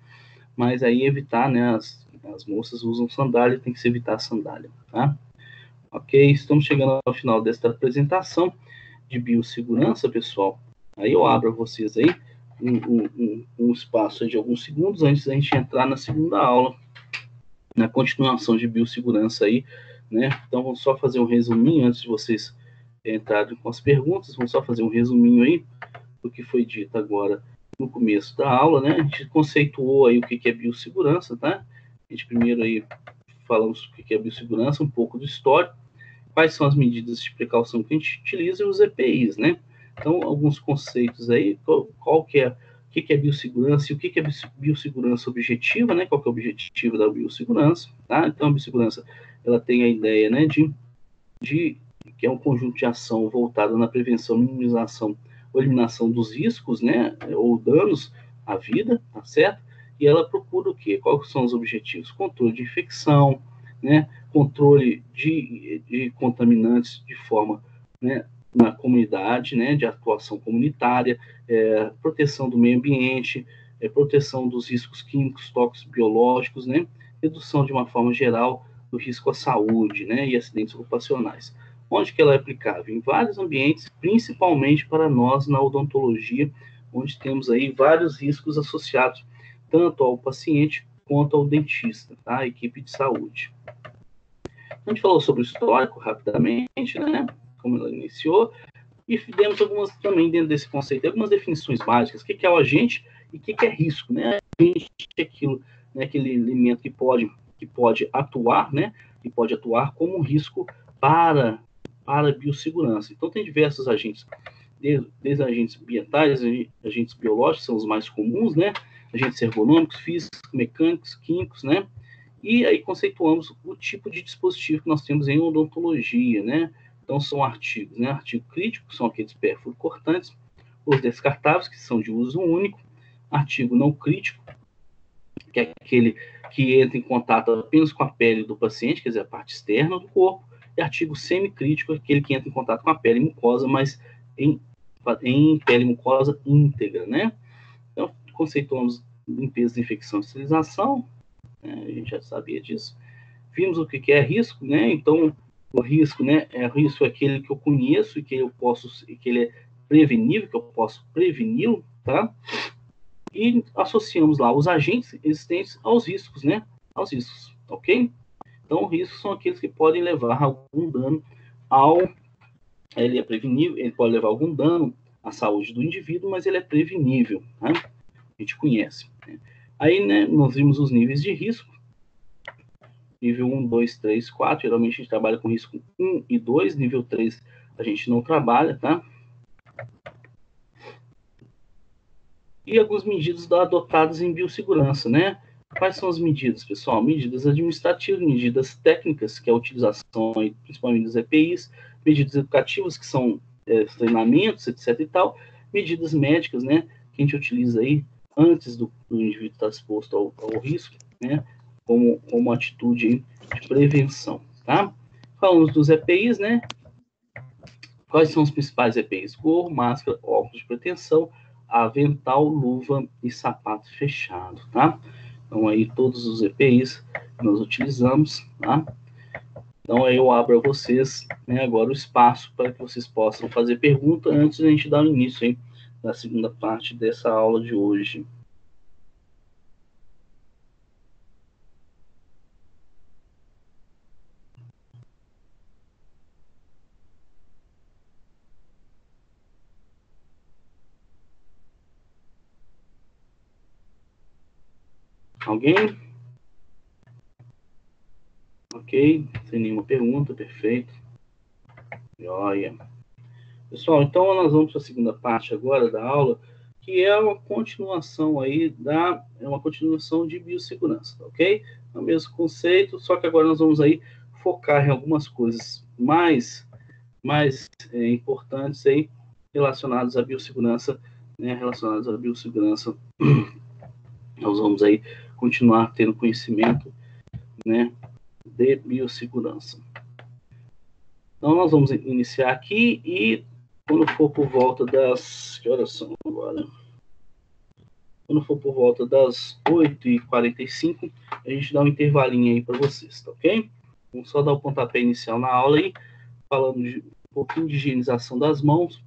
Mas aí evitar, né? As moças usam sandália, tem que se evitar a sandália, tá? Ok, estamos chegando ao final desta apresentação de biossegurança, pessoal. Aí eu abro a vocês aí um espaço de alguns segundos antes da gente entrar na segunda aula, na continuação de biossegurança aí, né? Então vamos só fazer um resuminho antes de vocês entrarem com as perguntas. Vamos só fazer um resuminho aí do que foi dito agora no começo da aula, né? A gente conceituou aí o que é biossegurança, tá? A gente primeiro aí falamos o que é biossegurança, um pouco do histórico, quais são as medidas de precaução que a gente utiliza e os EPIs, né? Então, alguns conceitos aí, qual que é, o que é biossegurança e o que é biossegurança objetiva, né? Qual que é o objetivo da biossegurança, tá? Então, a biossegurança, ela tem a ideia, né, de que é um conjunto de ação voltado na prevenção, minimização ou eliminação dos riscos, né, ou danos à vida, tá certo? E ela procura o quê? Quais são os objetivos? Controle de infecção, né, controle de contaminantes de forma, né, na comunidade, né, de atuação comunitária, proteção do meio ambiente, proteção dos riscos químicos, tóxicos, biológicos, né, redução de uma forma geral do risco à saúde, né, e acidentes ocupacionais. Onde que ela é aplicável? Em vários ambientes, principalmente para nós na odontologia, onde temos aí vários riscos associados tanto ao paciente quanto ao dentista, tá? A equipe de saúde. A gente falou sobre o histórico rapidamente, né? Como ela iniciou, e demos algumas também dentro desse conceito, algumas definições básicas. O que é o agente e o que é risco, né? Agente é aquilo, né, aquele elemento que pode atuar, né? Que pode atuar como um risco para a biossegurança. Então, tem diversos agentes, desde agentes ambientais, agentes biológicos, são os mais comuns, né? Agentes ergonômicos, físicos, mecânicos, químicos, né? E aí conceituamos o tipo de dispositivo que nós temos em odontologia, né? Então, são artigos, né? Artigo crítico, são aqueles perfuro-cortantes, os descartáveis, que são de uso único, artigo não crítico, que é aquele que entra em contato apenas com a pele do paciente, quer dizer, a parte externa do corpo, e artigo semicrítico, aquele que entra em contato com a pele mucosa, mas em pele mucosa íntegra, né? Então, conceituamos limpeza, desinfecção e esterilização, né? A gente já sabia disso. Vimos o que é risco, né? Então, o risco, né? O risco é aquele que eu conheço e que ele é prevenível, que eu posso preveni-lo, tá? E associamos lá os agentes existentes aos riscos, né? Aos riscos, ok? Então, riscos são aqueles que podem levar a algum dano ele é prevenível, ele pode levar algum dano à saúde do indivíduo, mas ele é prevenível, né? A gente conhece. Né? Aí, né, nós vimos os níveis de risco. Nível 1, 2, 3, 4. Geralmente a gente trabalha com risco 1 e 2. Nível 3 a gente não trabalha, tá? E algumas medidas adotadas em biossegurança, né? Quais são as medidas, pessoal? Medidas administrativas, medidas técnicas, que é a utilização, principalmente dos EPIs, medidas educativas, que são treinamentos, etc. e tal, medidas médicas, né? Que a gente utiliza aí antes do indivíduo estar exposto ao risco, né? Como atitude de prevenção, tá? Falamos dos EPIs, né? Quais são os principais EPIs? Gorro, máscara, óculos de proteção, avental, luva e sapato fechado, tá? Então, aí, todos os EPIs que nós utilizamos, tá? Então, aí eu abro a vocês, né, agora o espaço para que vocês possam fazer pergunta antes de a gente dar o início, hein, da segunda parte dessa aula de hoje. Alguém? Ok, sem nenhuma pergunta, perfeito. Joia. Pessoal, então nós vamos para a segunda parte agora da aula, que é uma continuação aí de biossegurança, ok? É o mesmo conceito, só que agora nós vamos aí focar em algumas coisas mais importantes aí relacionadas à biossegurança, né? Relacionadas à biossegurança, nós vamos aí continuar tendo conhecimento, né, de biossegurança. Então nós vamos iniciar aqui e quando for por volta das... Que horas são agora? Quando for por volta das 8h45, a gente dá um intervalinho aí para vocês, tá ok? Vamos só dar o pontapé inicial na aula aí, falando de um pouquinho de higienização das mãos,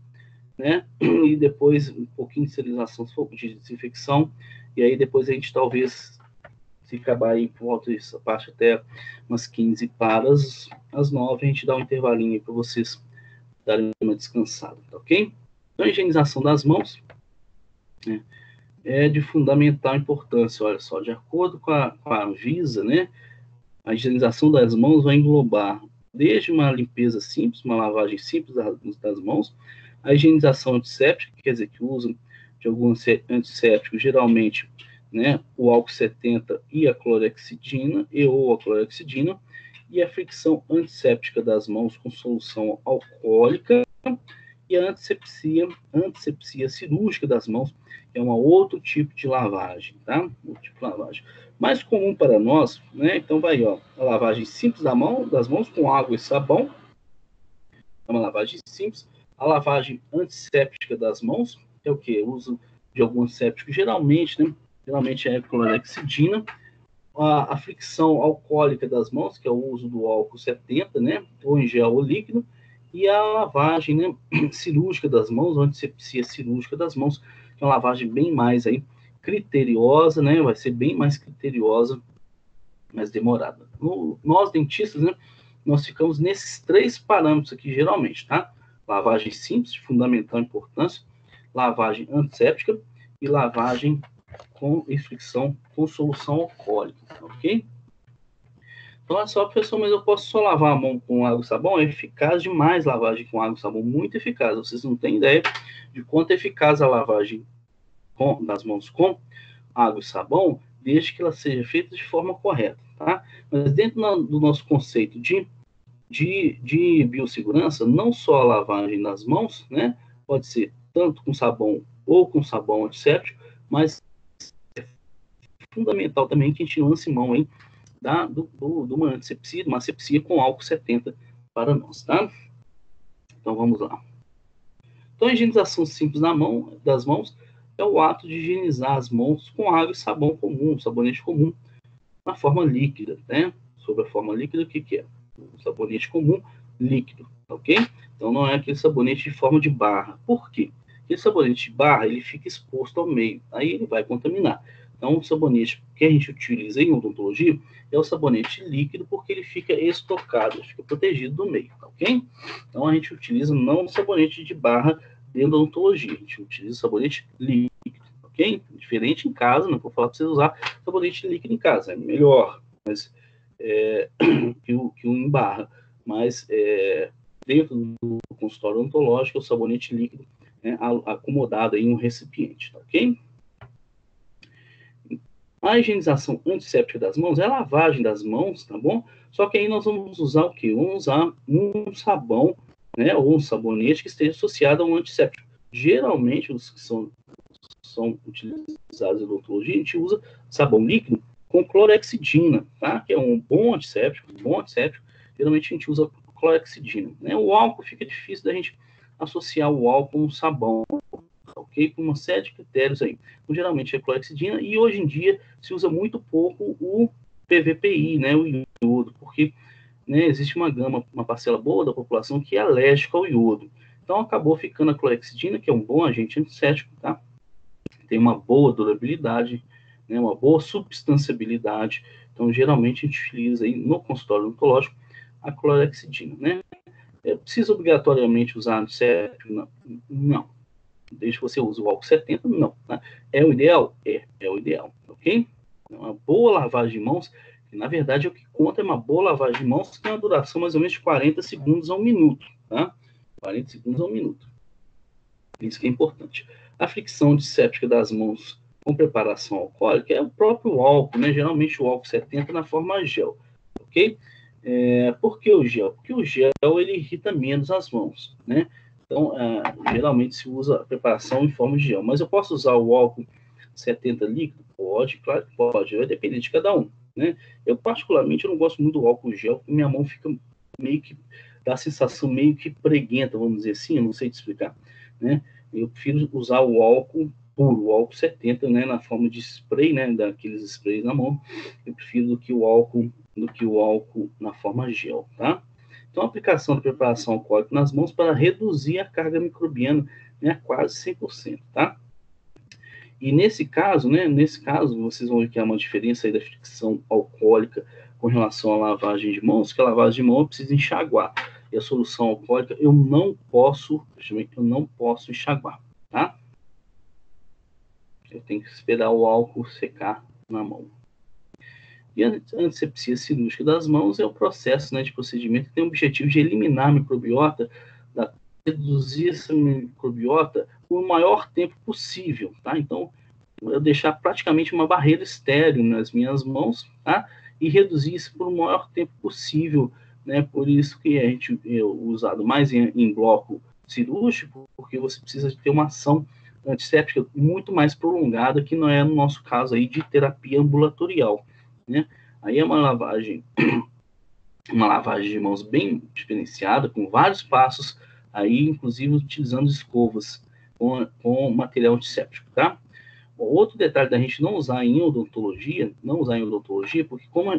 né? E depois um pouquinho de esterilização, de desinfecção. E aí depois a gente talvez, se acabar aí por volta dessa parte até umas 15 para as 9, a gente dá um intervalinho aí para vocês darem uma descansada, tá ok? Então, a higienização das mãos, né, é de fundamental importância. Olha só, de acordo com a Anvisa, né, a higienização das mãos vai englobar desde uma limpeza simples, uma lavagem simples das mãos, a higienização antisséptica, quer dizer, que o uso de algum antisséptico, geralmente, né, o álcool 70 e a clorexidina, e a fricção antisséptica das mãos com solução alcoólica, e a antisepsia cirúrgica das mãos, que é um outro tipo de lavagem, tá? Outro tipo de lavagem. Mais comum para nós, né? Então vai, ó, a lavagem simples das mãos com água e sabão, é uma lavagem simples. A lavagem antisséptica das mãos, que é o quê? O uso de algum antisséptico, geralmente, né? Geralmente é clorexidina. A fricção alcoólica das mãos, que é o uso do álcool 70, né? Ou em gel ou líquido. E a lavagem, né, cirúrgica das mãos, antisepsia cirúrgica das mãos, que é uma lavagem bem mais aí criteriosa, né? Vai ser bem mais criteriosa, mais demorada. Nós, dentistas, né, nós ficamos nesses 3 parâmetros aqui, geralmente, tá? Lavagem simples, de fundamental importância, lavagem antisséptica e lavagem com fricção com solução alcoólica, ok? Então é só, professor, mas eu posso só lavar a mão com água e sabão? É eficaz demais lavagem com água e sabão, muito eficaz. Vocês não têm ideia de quanto é eficaz a lavagem das mãos com água e sabão, desde que ela seja feita de forma correta, tá? Mas dentro do nosso conceito de biossegurança, não só a lavagem das mãos, né? Pode ser tanto com sabão ou com sabão antisséptico, mas é fundamental também que a gente lance mão aí de uma antisepsia, de uma asepsia com álcool 70 para nós, tá? Então, vamos lá. Então, a higienização simples das mãos é o ato de higienizar as mãos com água e sabão comum, sabonete comum, na forma líquida, né? Sobre a forma líquida, o que é? O sabonete comum líquido, ok? Então, não é aquele sabonete de forma de barra. Por quê? Aquele sabonete de barra, ele fica exposto ao meio, aí ele vai contaminar. Então, o sabonete que a gente utiliza em odontologia é o sabonete líquido, porque ele fica estocado, ele fica protegido do meio, ok? Então, a gente utiliza não o sabonete de barra dentro da odontologia, a gente utiliza o sabonete líquido, ok? Diferente em casa, não vou falar para vocês usar sabonete líquido em casa, é melhor, mas que o em barra, mas dentro do consultório odontológico, é o sabonete líquido, né, acomodado em um recipiente, tá, ok? A higienização antisséptica das mãos é a lavagem das mãos, tá bom? Só que aí nós vamos usar o quê? Vamos usar um sabão, né, ou um sabonete que esteja associado a um antisséptico. Geralmente, os que são utilizados em odontologia, a gente usa sabão líquido com clorexidina, tá? Que é um bom antisséptico, Geralmente a gente usa clorexidina, né? O álcool fica difícil da gente associar o álcool com o sabão, ok? Por uma série de critérios aí. Então, geralmente é clorexidina, e hoje em dia se usa muito pouco o PVPI, né, o iodo, porque, né, existe uma parcela boa da população que é alérgica ao iodo. Então acabou ficando a clorexidina, que é um bom agente antisséptico, tá? Tem uma boa durabilidade, né, uma boa substanciabilidade. Então, geralmente a gente utiliza aí no consultório odontológico a clorexidina, né? Precisa obrigatoriamente usar antisséptico? Não. Desde que você use o álcool 70, não. Tá? É o ideal? É o ideal, ok? Uma boa lavagem de mãos, que na verdade é o que conta, é uma boa lavagem de mãos, que tem uma duração mais ou menos de 40 segundos a 1 minuto, tá? 40 segundos a 1 minuto. Isso que é importante. A fricção antisséptica das mãos com preparação alcoólica é o próprio álcool, né? Geralmente o álcool 70 na forma gel, ok? Por que o gel? Porque o gel ele irrita menos as mãos, né? Então, geralmente se usa a preparação em forma de gel. Mas eu posso usar o álcool 70 líquido? Pode, claro que pode. Vai depender de cada um, né? Eu, particularmente, eu não gosto muito do álcool gel, porque minha mão fica meio que... dá a sensação meio que preguenta, vamos dizer assim, eu não sei te explicar, né? Eu prefiro usar o álcool puro, o álcool 70, né? Na forma de spray, né? Daqueles sprays na mão. Eu prefiro do que o álcool na forma gel, tá? Então, a aplicação de preparação alcoólica nas mãos para reduzir a carga microbiana, né, a quase 100%, tá? E nesse caso, vocês vão ver que há uma diferença aí da fricção alcoólica com relação à lavagem de mãos, que a lavagem de mão eu preciso enxaguar. E a solução alcoólica eu não posso enxaguar, tá? Eu tenho que esperar o álcool secar na mão. E a antisepsia cirúrgica das mãos é o processo, né, de procedimento que tem o objetivo de eliminar a microbiota, reduzir essa microbiota por o maior tempo possível, tá? Então, eu deixar praticamente uma barreira estéril nas minhas mãos, tá? E reduzir isso por o maior tempo possível, né? Por isso que a gente é usado mais em bloco cirúrgico, porque você precisa ter uma ação antisséptica muito mais prolongada, que não é no nosso caso aí de terapia ambulatorial, né? Aí é uma lavagem de mãos bem diferenciada, com vários passos, aí inclusive utilizando escovas com material antisséptico, tá? Outro detalhe da gente não usar em odontologia, porque como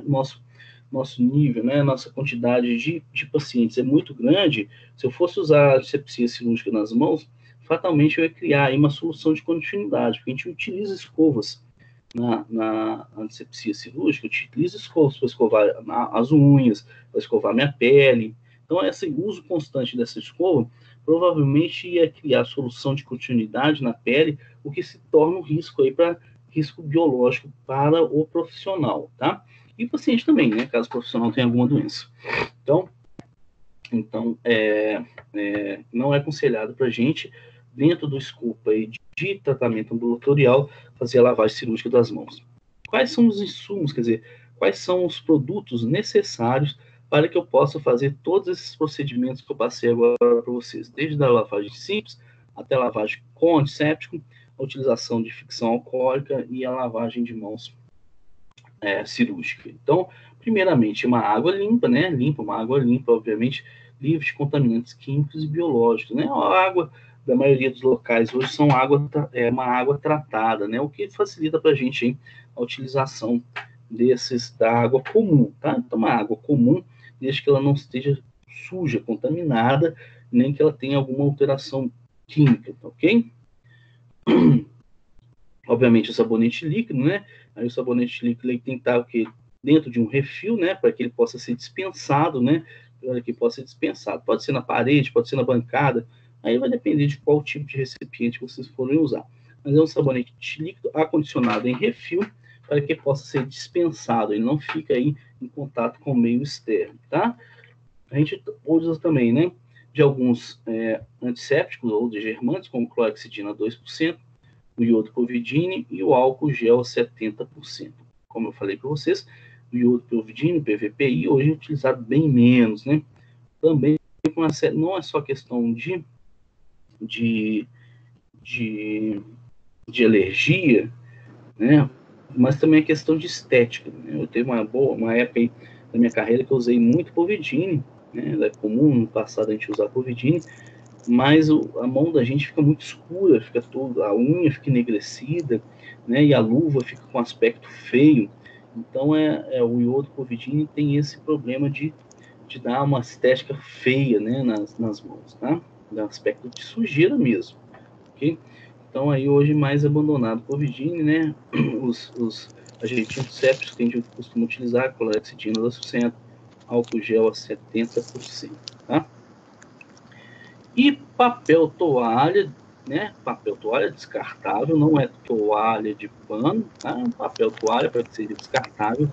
nosso nível, né, nossa quantidade de pacientes é muito grande, se eu fosse usar a antisepsia cirúrgica nas mãos, fatalmente eu ia criar aí uma solução de continuidade, porque a gente utiliza escovas na antisepsia cirúrgica, eu utilizo escovas para escovar as unhas, para escovar minha pele. Então, esse uso constante dessa escova provavelmente ia criar solução de continuidade na pele, o que se torna um risco aí para risco biológico para o profissional, tá? E o paciente também, né? Caso o profissional tenha alguma doença. Então não é aconselhado para a gente, dentro do escopo aí de tratamento ambulatorial, fazer a lavagem cirúrgica das mãos. Quais são os insumos, quer dizer, quais são os produtos necessários para que eu possa fazer todos esses procedimentos que eu passei agora para vocês, desde a lavagem simples até a lavagem com antisséptico, a utilização de fricção alcoólica e a lavagem de mãos cirúrgica. Então, primeiramente, uma água limpa, né? Uma água limpa, obviamente, livre de contaminantes químicos e biológicos, né? A água da maioria dos locais hoje são uma água tratada, né? O que facilita para a gente hein, a utilização da água comum, tá? Então, uma água comum, desde que ela não esteja suja, contaminada, nem que ela tenha alguma alteração química, tá ok? Obviamente, o sabonete líquido, né? Aí o sabonete líquido ele tem que estar dentro de um refil, né? Para que ele possa ser dispensado, né? Para que possa ser dispensado. Pode ser na parede, pode ser na bancada. Aí vai depender de qual tipo de recipiente vocês forem usar. Mas é um sabonete líquido acondicionado em refil para que possa ser dispensado. Ele não fica aí em contato com o meio externo, tá? A gente usa também, né? De alguns antissépticos ou degermantes, como clorexidina 2%, o iodoprovidine e o álcool gel 70%. Como eu falei para vocês, o iodoprovidine, o PVPI, hoje é utilizado bem menos, né? Também não é só questão de alergia, né? Mas também é questão de estética. Né? Eu teve uma época aí da minha carreira que eu usei muito Povidine, né? É comum no passado a gente usar Povidine, mas a mão da gente fica muito escura, a unha fica enegrecida, né, e a luva fica com aspecto feio. Então, o iodoprovidine tem esse problema de dar uma estética feia, né, nas mãos, tá? Dá um aspecto de sujeira mesmo, ok? Então, aí hoje mais abandonado o Providine, né, os agentes antissépticos que a gente costuma utilizar, clorexidina 2%, álcool gel a 70%, tá? E papel toalha né? Papel toalha descartável, não é toalha de pano, tá? Papel toalha para que seja descartável,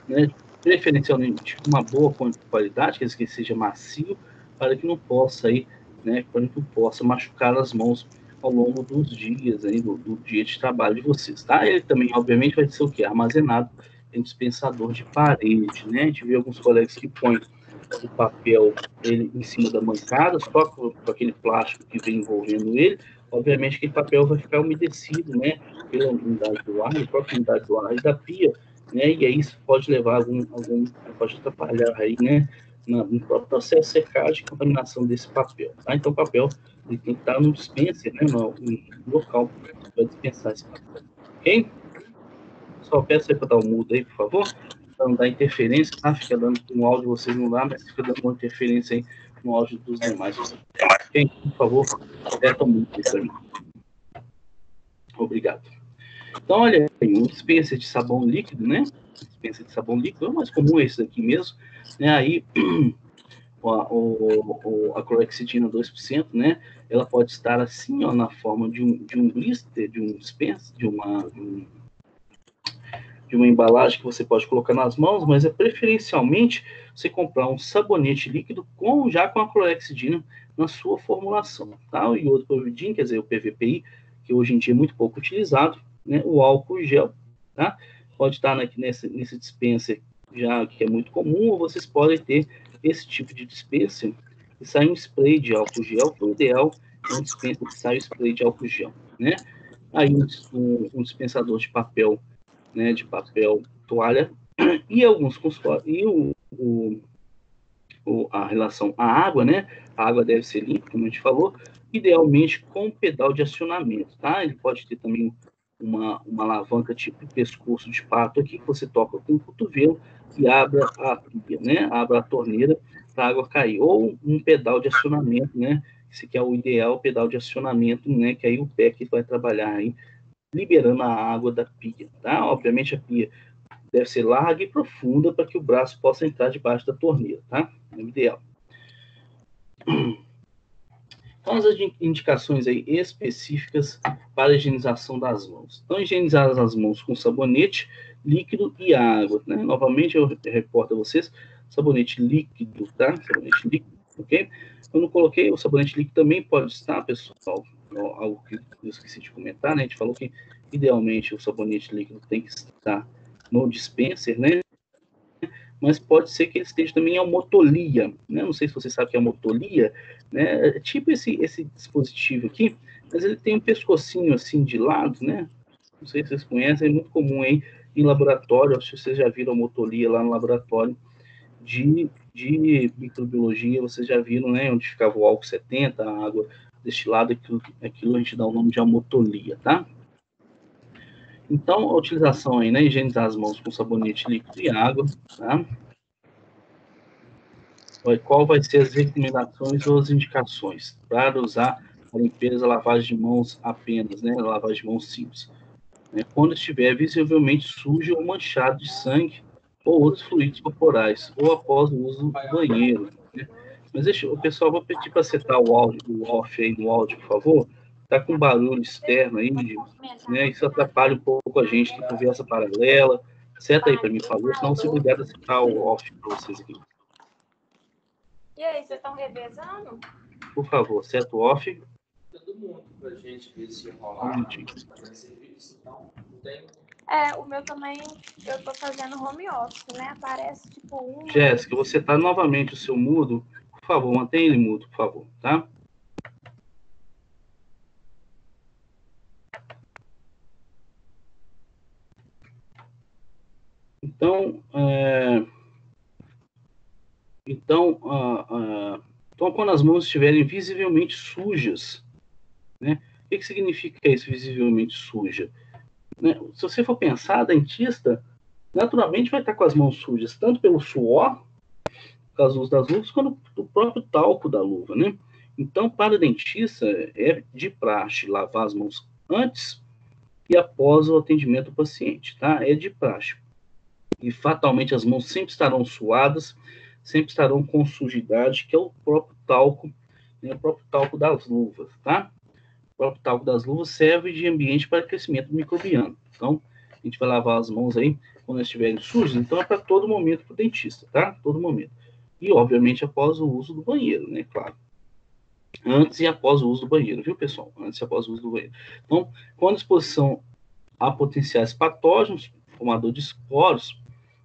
né? Preferencialmente uma boa qualidade, que seja macio, para que não possa aí, né? Para que não possa machucar as mãos ao longo dos dias aí, do dia de trabalho de vocês, tá? Ele também, obviamente, vai ser o quê? Armazenado em dispensador de parede, né? A gente vê alguns colegas que põem o papel ele em cima da bancada, só com aquele plástico que vem envolvendo ele. Obviamente, aquele papel vai ficar umedecido, né? Pela umidade do ar, a própria umidade do ar e da pia, né? E aí isso pode levar pode atrapalhar aí, né? No próprio processo de secagem e contaminação desse papel, tá? Então, o papel ele tem que estar no dispenser, né? No local para dispensar esse papel, ok? Só peço aí para dar um mudo aí, por favor, para não dar interferência, tá? Fica dando um áudio, vocês não dá, mas fica dando uma interferência aí no áudio dos demais. Ok? Por favor, aperta o mudo aí para mim. Obrigado. Então, olha aí, um dispenser de sabão líquido, né? Dispenser de sabão líquido é o mais comum esse daqui mesmo, né? Aí, a clorexidina 2%, né? Ela pode estar assim, ó, na forma de um blister, de um dispenser, de uma embalagem que você pode colocar nas mãos, mas é preferencialmente você comprar um sabonete líquido já com a clorexidina na sua formulação, tá? O iodoprovidin, quer dizer, o PVPI, que hoje em dia é muito pouco utilizado, né? O álcool gel, tá? Pode estar nesse dispenser já que é muito comum, ou vocês podem ter esse tipo de dispenser que sai um spray de álcool gel, que o ideal é um dispenser que sai um spray de álcool gel, né? Aí um dispensador de papel, né, de papel toalha, e alguns e a relação à água, né? A água deve ser limpa, como a gente falou, idealmente com pedal de acionamento, tá? Ele pode ter também uma alavanca tipo pescoço de pato aqui, que você toca com o cotovelo e abra a pia, né? Abra a torneira para a água cair. Ou um pedal de acionamento, né? Esse aqui é o ideal, pedal de acionamento, né? Que aí o pé que vai trabalhar aí, liberando a água da pia, tá? Obviamente a pia deve ser larga e profunda para que o braço possa entrar debaixo da torneira, tá? É o ideal. Então, as indicações aí específicas para a higienização das mãos. Então, higienizar as mãos com sabonete, líquido e água, né? Novamente, eu reporto a vocês, sabonete líquido, tá? Sabonete líquido, ok? Eu não coloquei, o sabonete líquido também pode estar, pessoal, algo que eu esqueci de comentar, né? A gente falou que, idealmente, o sabonete líquido tem que estar no dispenser, né? Mas pode ser que ele esteja também em almotolia, né? Não sei se você sabe o que é almotolia, né? É tipo esse dispositivo aqui, mas ele tem um pescocinho assim de lado, né? Não sei se vocês conhecem, é muito comum aí em laboratório, acho que vocês já viram almotolia lá no laboratório de microbiologia, vocês já viram, né? Onde ficava o álcool 70, a água destilada, aquilo a gente dá o nome de almotolia, tá? Então, a utilização aí, né? Higienizar as mãos com sabonete líquido e água, tá? Qual vai ser as recomendações ou as indicações para usar a limpeza, a lavagem de mãos apenas, né? A lavagem de mãos simples. Né? Quando estiver visivelmente sujo ou manchado de sangue ou outros fluidos corporais, ou após o uso do banheiro. Né? Mas o pessoal, vou pedir para setar o off aí no áudio, por favor. Tá com barulho externo aí, né? Isso atrapalha um pouco a gente que conversa paralela. Seta aí para mim, por favor, senão eu vou ser obrigado a setar o off para vocês aqui. E aí, vocês estão revezando? Por favor, seta o off. Todo mundo, pra gente ver se rolar. Fazer serviço, então, não tem. O meu também, eu tô fazendo home office, né? Aparece tipo Jéssica, você tá novamente o seu mudo. Por favor, mantenha ele mudo, por favor, tá? Então, quando as mãos estiverem visivelmente sujas, né? O que significa isso, visivelmente suja? Né? Se você for pensar, dentista, naturalmente vai estar com as mãos sujas, tanto pelo suor, por causa do uso das luvas, quanto do próprio talco da luva, né? Então, para o dentista, é de praxe lavar as mãos antes e após o atendimento do paciente, tá? É de praxe. E fatalmente as mãos sempre estarão suadas, sempre estarão com sujidade, que é o próprio talco, né? O próprio talco das luvas, tá? próprio talco das luvas serve de ambiente para crescimento microbiano. Então, a gente vai lavar as mãos aí quando elas estiverem sujas, então é para todo momento para o dentista, tá? Todo momento. E, obviamente, após o uso do banheiro, né? Claro. Antes e após o uso do banheiro, viu, pessoal? Antes e após o uso do banheiro. Então, quando a exposição a potenciais patógenos, formador de esporos,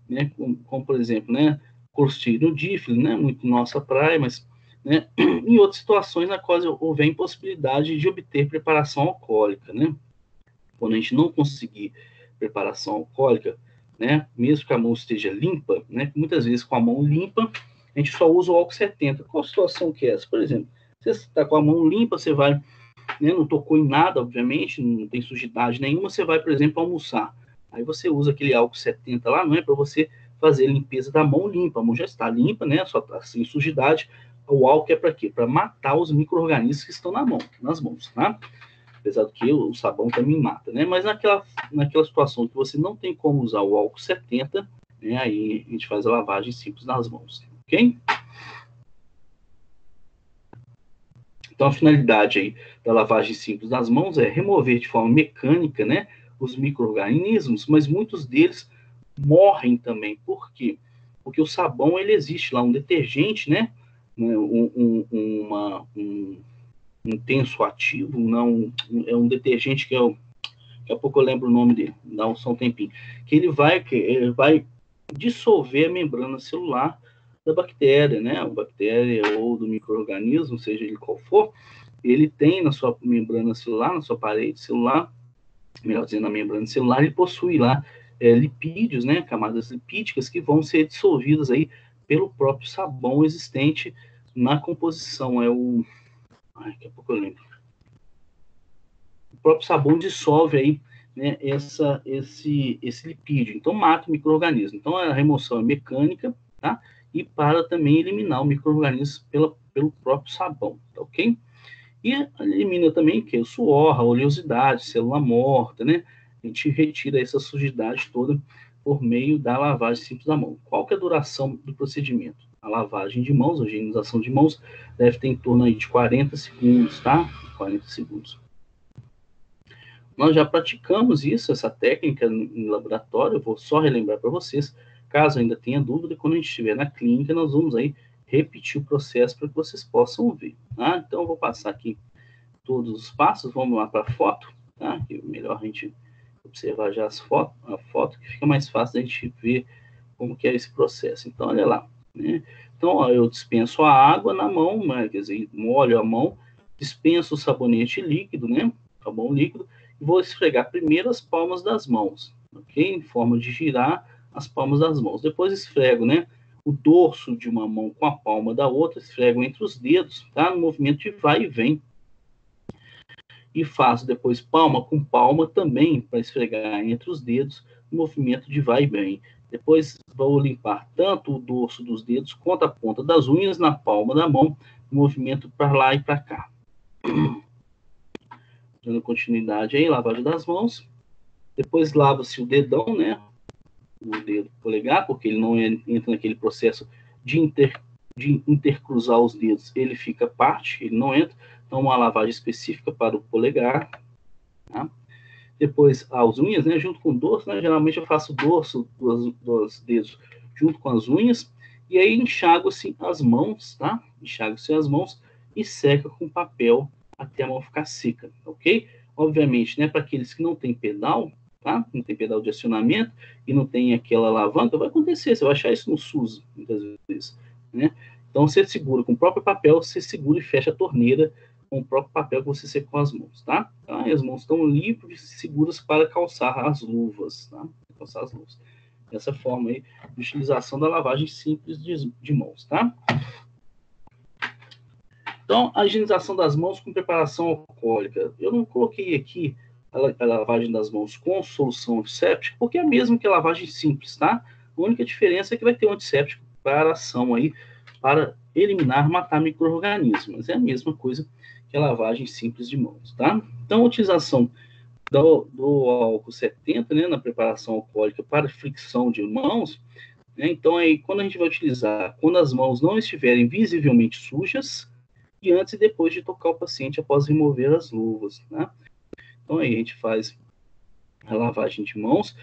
né? Como por exemplo, né? Clostridium difficile, né? Muito nossa praia, mas, né? Em outras situações na quais houver impossibilidade de obter preparação alcoólica, né? Quando a gente não conseguir preparação alcoólica, né, mesmo que a mão esteja limpa, né, muitas vezes com a mão limpa, a gente só usa o álcool 70. Qual situação que é essa? Por exemplo, se você está com a mão limpa, você vai, né, não tocou em nada, obviamente, não tem sujidade nenhuma, você vai, por exemplo, almoçar. Aí você usa aquele álcool 70 lá, não é para você fazer a limpeza da mão limpa, a mão já está limpa, né, só está sem sujidade. O álcool é para quê? Para matar os micro-organismos que estão nas mãos, tá? Apesar do que o sabão também mata, né? Mas naquela situação que você não tem como usar o álcool 70, né? Aí a gente faz a lavagem simples nas mãos, ok? Então a finalidade aí da lavagem simples das mãos é remover de forma mecânica, né, os micro-organismos, mas muitos deles morrem também. Por quê? Porque o sabão, ele existe lá, um detergente, né? Um tensoativo, não, é um detergente que daqui a pouco eu lembro o nome dele, dá só um tempinho, que ele vai dissolver a membrana celular da bactéria, né, a bactéria ou do micro-organismo, seja ele qual for, ele tem na sua membrana celular, na sua parede celular, melhor dizendo, na membrana celular, ele possui lá lipídios, né, camadas lipídicas que vão ser dissolvidas aí pelo próprio sabão existente na composição, daqui a pouco eu lembro. O próprio sabão dissolve aí, né, esse lipídio. Então, mata o micro-organismo. Então, a remoção é mecânica, tá? E para também eliminar o micro-organismo pelo próprio sabão, tá ok? E elimina também que é o suor, a oleosidade, célula morta, né? A gente retira essa sujidade toda por meio da lavagem simples da mão. Qual que é a duração do procedimento? A lavagem de mãos, a higienização de mãos, deve ter em torno aí de 40 segundos, tá? 40 segundos. Nós já praticamos isso, essa técnica em laboratório, eu vou só relembrar para vocês, caso ainda tenha dúvida, quando a gente estiver na clínica, nós vamos aí repetir o processo para que vocês possam ver, tá? Então, eu vou passar aqui todos os passos, vamos lá para a foto, tá? Que é melhor a gente observar já a foto, que fica mais fácil a gente ver como que é esse processo. Então, olha lá, né? Então, ó, eu dispenso a água na mão, né? Quer dizer, molho a mão, dispenso o sabonete líquido, né? Sabão líquido, e vou esfregar primeiro as palmas das mãos, ok? Em forma de girar as palmas das mãos. Depois esfrego, né? O dorso de uma mão com a palma da outra, esfrego entre os dedos, tá? No movimento de vai e vem. E faço depois palma com palma também, para esfregar entre os dedos, no movimento de vai e vem. Depois vou limpar tanto o dorso dos dedos quanto a ponta das unhas na palma da mão, no movimento para lá e para cá. Dando continuidade aí, lavagem das mãos. Depois lava-se o dedão, né? O dedo polegar, porque ele não entra naquele processo de intercruzar os dedos. Ele fica parte, ele não entra. Então, uma lavagem específica para o polegar. Tá? Depois, as unhas, né? Junto com o dorso, né? Geralmente eu faço o dorso dos dedos junto com as unhas. E aí enxago-se as mãos, tá? Enxago-se as mãos e seca com papel até a mão ficar seca, ok? Obviamente, né, para aqueles que não têm pedal, tá? Não tem pedal de acionamento e não tem aquela alavanca, vai acontecer, você vai achar isso no SUS, muitas vezes, né? Então, você segura com o próprio papel, você segura e fecha a torneira com o próprio papel que você seca com as mãos, tá? Então, as mãos estão livres e seguras para calçar as luvas, tá? Calçar as luvas. Dessa forma aí, de utilização da lavagem simples de mãos, tá? Então, a higienização das mãos com preparação alcoólica. Eu não coloquei aqui a lavagem das mãos com solução antisséptica, porque é a mesma que a lavagem simples, tá? A única diferença é que vai ter um antisséptico para ação aí, para eliminar, matar micro-organismos. É a mesma coisa que a lavagem simples de mãos, tá? Então, a utilização do álcool 70, né, na preparação alcoólica para fricção de mãos, né? Então, aí, quando a gente vai utilizar, quando as mãos não estiverem visivelmente sujas, e antes e depois de tocar o paciente após remover as luvas, né? Então aí a gente faz a lavagem de mãos,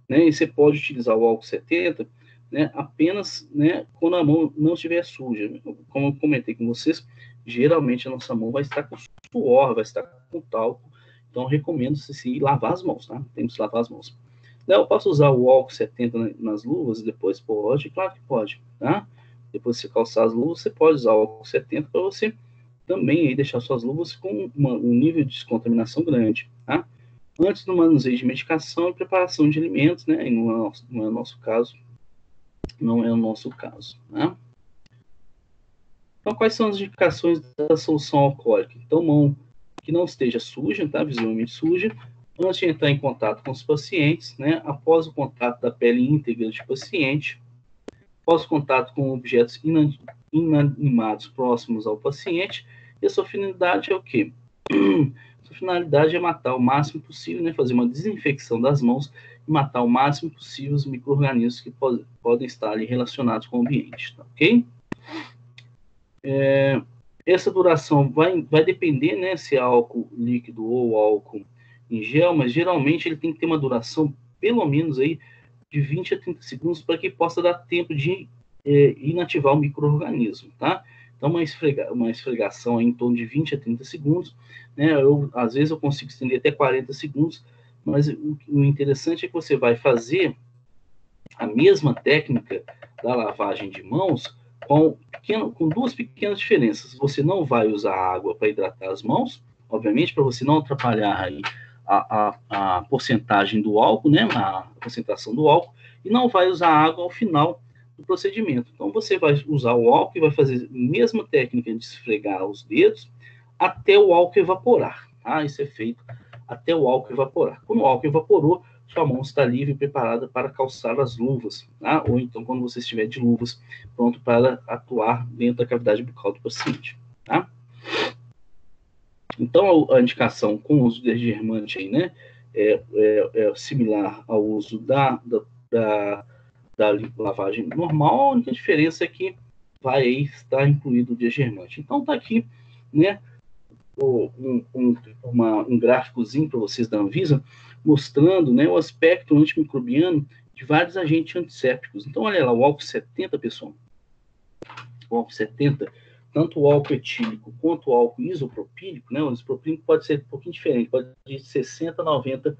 né? E você pode utilizar o álcool 70, né? Apenas, né? Quando a mão não estiver suja. Como eu comentei com vocês, geralmente a nossa mão vai estar com suor, vai estar com talco. Então recomendo-se se lavar as mãos, tá? Temos que lavar as mãos. Eu posso usar o álcool 70 nas luvas depois? Pode, claro que pode, tá? Depois de você calçar as luvas, você pode usar o álcool 70 para você também aí deixar suas luvas com um nível de descontaminação grande, tá? Antes do manuseio de medicação e preparação de alimentos, né? E não é o nosso caso. Não é o nosso caso, né? Então, quais são as indicações da solução alcoólica? Então, mão que não esteja suja, tá? Visivelmente suja, antes de entrar em contato com os pacientes, né? Após o contato da pele íntegra de paciente, após o contato com objetos inanimados próximos ao paciente, e a sua finalidade é o quê? Sua finalidade é matar o máximo possível, né? Fazer uma desinfecção das mãos e matar o máximo possível os micro-organismos que podem estar ali relacionados com o ambiente, tá? Ok? Essa duração vai depender, né, se é álcool líquido ou álcool em gel, mas geralmente ele tem que ter uma duração pelo menos aí de 20 a 30 segundos para que possa dar tempo de inativar o micro-organismo, tá? Então, uma esfregação aí em torno de 20 a 30 segundos, né? Às vezes eu consigo estender até 40 segundos, mas o interessante é que você vai fazer a mesma técnica da lavagem de mãos com duas pequenas diferenças. Você não vai usar água para hidratar as mãos, obviamente, para você não atrapalhar aí a porcentagem do álcool, né, a concentração do álcool, e não vai usar água ao final do procedimento. Então, você vai usar o álcool e vai fazer a mesma técnica de esfregar os dedos até o álcool evaporar. Tá? Isso é feito até o álcool evaporar. Quando o álcool evaporou, sua mão está livre e preparada para calçar as luvas, tá? Ou então quando você estiver de luvas, pronto para atuar dentro da cavidade bucal do paciente, tá? Então, a indicação com o uso de desgermante aí, né, é similar ao uso da lavagem normal. A única diferença é que vai aí estar incluído o desgermante. Então, tá aqui, né, um gráficozinho para vocês da Anvisa, mostrando, né, o aspecto antimicrobiano de vários agentes antissépticos. Então, olha lá, o álcool 70, pessoal. O álcool 70, tanto o álcool etílico quanto o álcool isopropílico, né, o isopropílico pode ser um pouquinho diferente, pode ser de 60% a 90%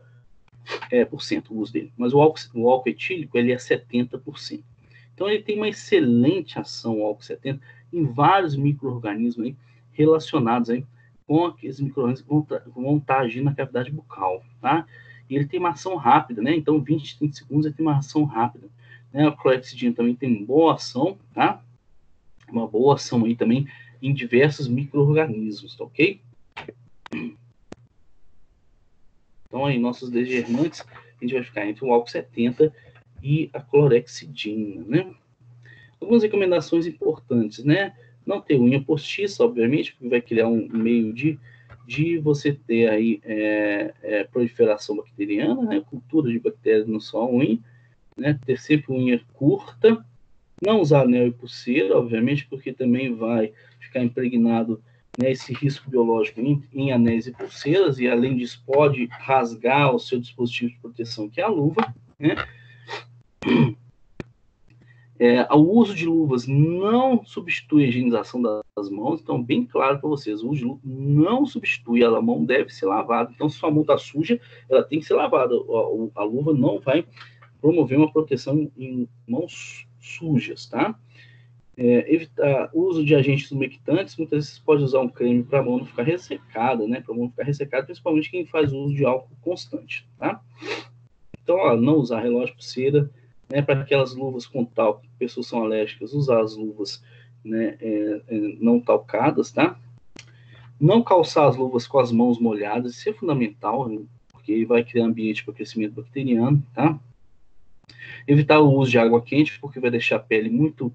o uso dele. Mas o álcool etílico, ele é 70%. Então, ele tem uma excelente ação, o álcool 70, em vários micro-organismos aí, relacionados aí com aqueles micro-organismos que vão estar agindo na cavidade bucal, tá? E ele tem uma ação rápida, né? Então, 20, 30 segundos ele tem uma ação rápida. Né? A clorexidina também tem uma boa ação, tá? Uma boa ação aí também em diversos micro-organismos, tá ok? Então, aí, nossos desgermantes, a gente vai ficar entre o álcool 70 e a clorexidina, né? Algumas recomendações importantes, né? Não ter unha postiça, obviamente, porque vai criar um meio de você ter aí proliferação bacteriana, né? Cultura de bactérias na sua unha, né? Ter sempre unha curta, não usar anel e pulseira, obviamente, porque também vai ficar impregnado, né, esse risco biológico em anéis e pulseiras, e além disso pode rasgar o seu dispositivo de proteção, que é a luva, né? O uso de luvas não substitui a higienização das mãos, então bem claro para vocês, o uso de luva não substitui, a mão deve ser lavada, então se sua mão está suja, ela tem que ser lavada, a luva não vai promover uma proteção em mãos sujas, tá? Evitar o uso de agentes umectantes, muitas vezes pode usar um creme para a mão não ficar ressecada, né? Para a mão não ficar ressecada, principalmente quem faz uso de álcool constante, tá? Então, não usar relógio, pulseira, né? Para aquelas luvas com talco, pessoas são alérgicas, usar as luvas, né, não talcadas, tá? Não calçar as luvas com as mãos molhadas, isso é fundamental, né? Porque vai criar ambiente para crescimento bacteriano, tá? Evitar o uso de água quente, porque vai deixar a pele muito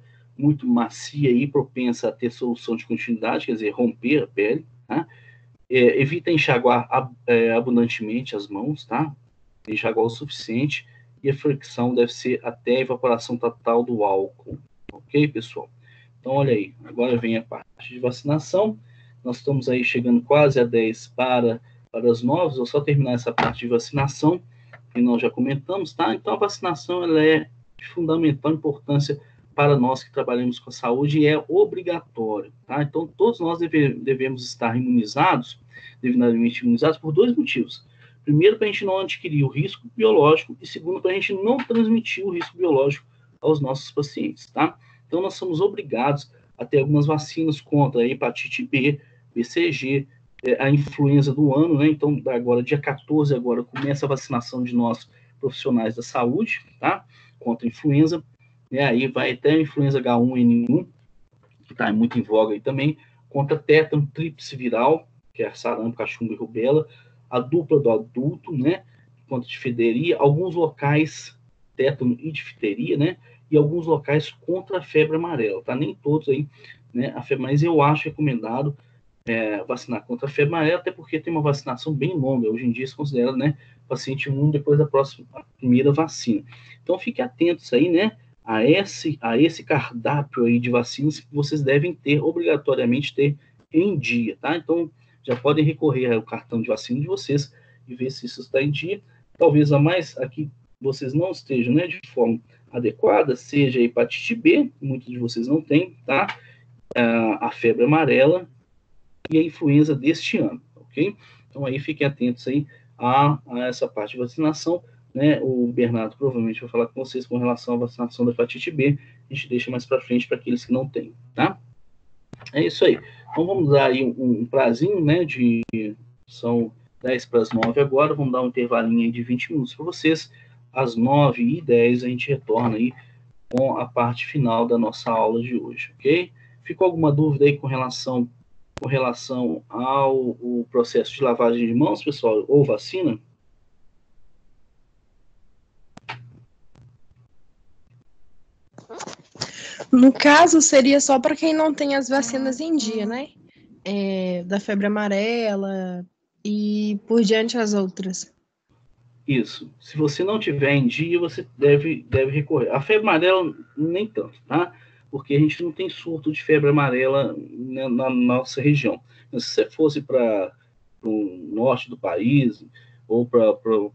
macia e propensa a ter solução de continuidade, quer dizer, romper a pele, tá? Evita enxaguar abundantemente as mãos, tá? Enxaguar o suficiente, e a fricção deve ser até a evaporação total do álcool, ok, pessoal? Então, olha aí, agora vem a parte de vacinação. Nós estamos aí chegando quase a 10 para as 9, vou só terminar essa parte de vacinação, que nós já comentamos, tá? Então, a vacinação, ela é de fundamental importância para nós que trabalhamos com a saúde e é obrigatório, tá? Então, todos nós devemos estar imunizados, devidamente imunizados, por 2 motivos. Primeiro, para a gente não adquirir o risco biológico, e segundo, para a gente não transmitir o risco biológico aos nossos pacientes, tá? Então, nós somos obrigados a ter algumas vacinas contra a hepatite B, BCG, a influenza do ano, né? Então, agora, dia 14, agora, começa a vacinação de nós, profissionais da saúde, tá? Contra a influenza, e aí vai até a influenza H1N1, que está muito em voga aí também, contra tétano, tríplice viral, que é sarampo, cachumba e rubéola, a dupla do adulto, né? Contra difteria, alguns locais, tétano e difteria, né? E alguns locais contra a febre amarela, tá? Nem todos aí, né? A febre, mas eu acho recomendado vacinar contra a febre amarela, até porque tem uma vacinação bem longa. Hoje em dia se considera, né, paciente imune depois da primeira vacina. Então, fique atentos aí, né, a esse cardápio aí de vacinas que vocês devem ter, obrigatoriamente ter em dia, tá? Então, já podem recorrer ao cartão de vacina de vocês e ver se isso está em dia. Talvez a mais aqui vocês não estejam, né, de forma adequada, seja a hepatite B, muitos de vocês não têm, tá? A febre amarela e a influenza deste ano, ok? Então, aí fiquem atentos aí a essa parte de vacinação, né? O Bernardo provavelmente vai falar com vocês com relação à vacinação da hepatite B, a gente deixa mais para frente para aqueles que não têm, tá? É isso aí. Então, vamos dar aí um prazinho, né, são 10 para as 9 agora, vamos dar um intervalinho aí de 20 minutos para vocês, às 9h10 a gente retorna aí com a parte final da nossa aula de hoje, ok? Ficou alguma dúvida aí com relação ao processo de lavagem de mãos, pessoal, ou vacina? No caso, seria só para quem não tem as vacinas em dia, né? Da febre amarela e por diante as outras. Isso. Se você não tiver em dia, você deve recorrer. A febre amarela, nem tanto, tá? Porque a gente não tem surto de febre amarela, né, na nossa região. Mas se você fosse para o norte do país, ou para o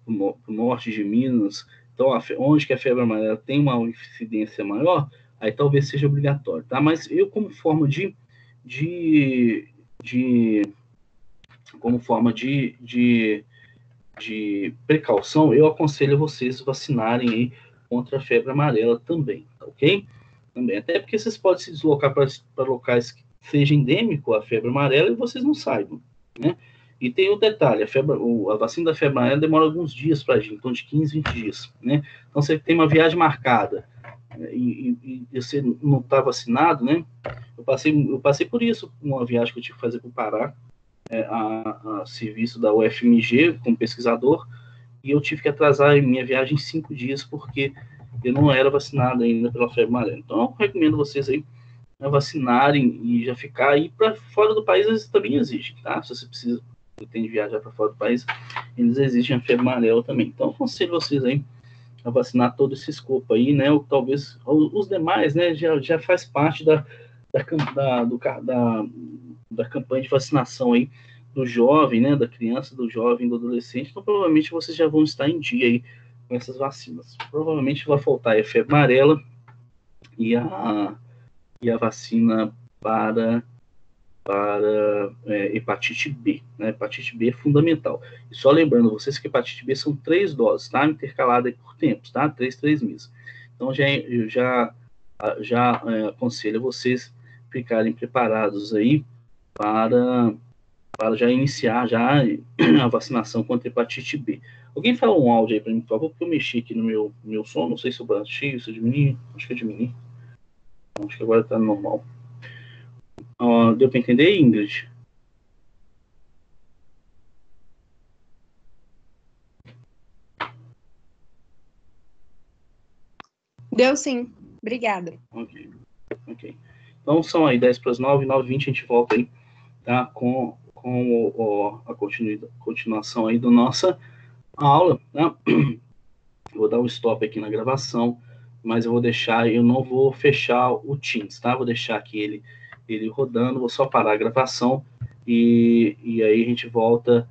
norte de Minas, então, onde que a febre amarela tem uma incidência maior, aí talvez seja obrigatório, tá? Mas eu, como forma de precaução, eu aconselho vocês vacinarem aí contra a febre amarela também, tá ok? Também, até porque vocês podem se deslocar para locais que seja endêmico a febre amarela e vocês não saibam, né? E tem o detalhe, a vacina da febre amarela demora alguns dias para agir, então de 15, 20 dias, né? Então, você tem uma viagem marcada e você não está vacinado, né? Eu passei por isso, uma viagem que eu tive que fazer para o Pará, a serviço da UFMG como pesquisador, e eu tive que atrasar a minha viagem 5 dias porque eu não era vacinado ainda pela febre amarela. Então, eu recomendo vocês aí vacinarem e já ficar aí para fora do país. Eles também exigem, tá? Se você tem de viajar para fora do país, eles exigem a febre amarela também. Então, eu aconselho vocês aí a vacinar todo esse escopo aí, né? Ou talvez os demais, né? Já faz parte da campanha de vacinação aí do jovem, né, da criança, do jovem, do adolescente. Então, provavelmente vocês já vão estar em dia aí com essas vacinas. Provavelmente vai faltar a febre amarela e a vacina para hepatite B, né? Hepatite B é fundamental. E só lembrando vocês que hepatite B são 3 doses, tá? Intercalada aí por tempos, tá? 3 meses. Então, eu já aconselho vocês ficarem preparados aí para já iniciar já a vacinação contra hepatite B. Alguém fala um áudio aí para mim, por favor, porque eu mexi aqui no meu som, não sei se eu baixei, se eu diminui, acho que eu diminui. Acho que agora está normal. Deu para entender, Ingrid? Deu sim. Obrigada. Ok. Então, são aí 10 para as 9, 9h20 a gente volta aí, tá? Com a continuação aí da nossa aula, tá? Eu vou dar um stop aqui na gravação, mas eu não vou fechar o Teams, tá? Vou deixar aqui ele rodando, vou só parar a gravação e aí a gente volta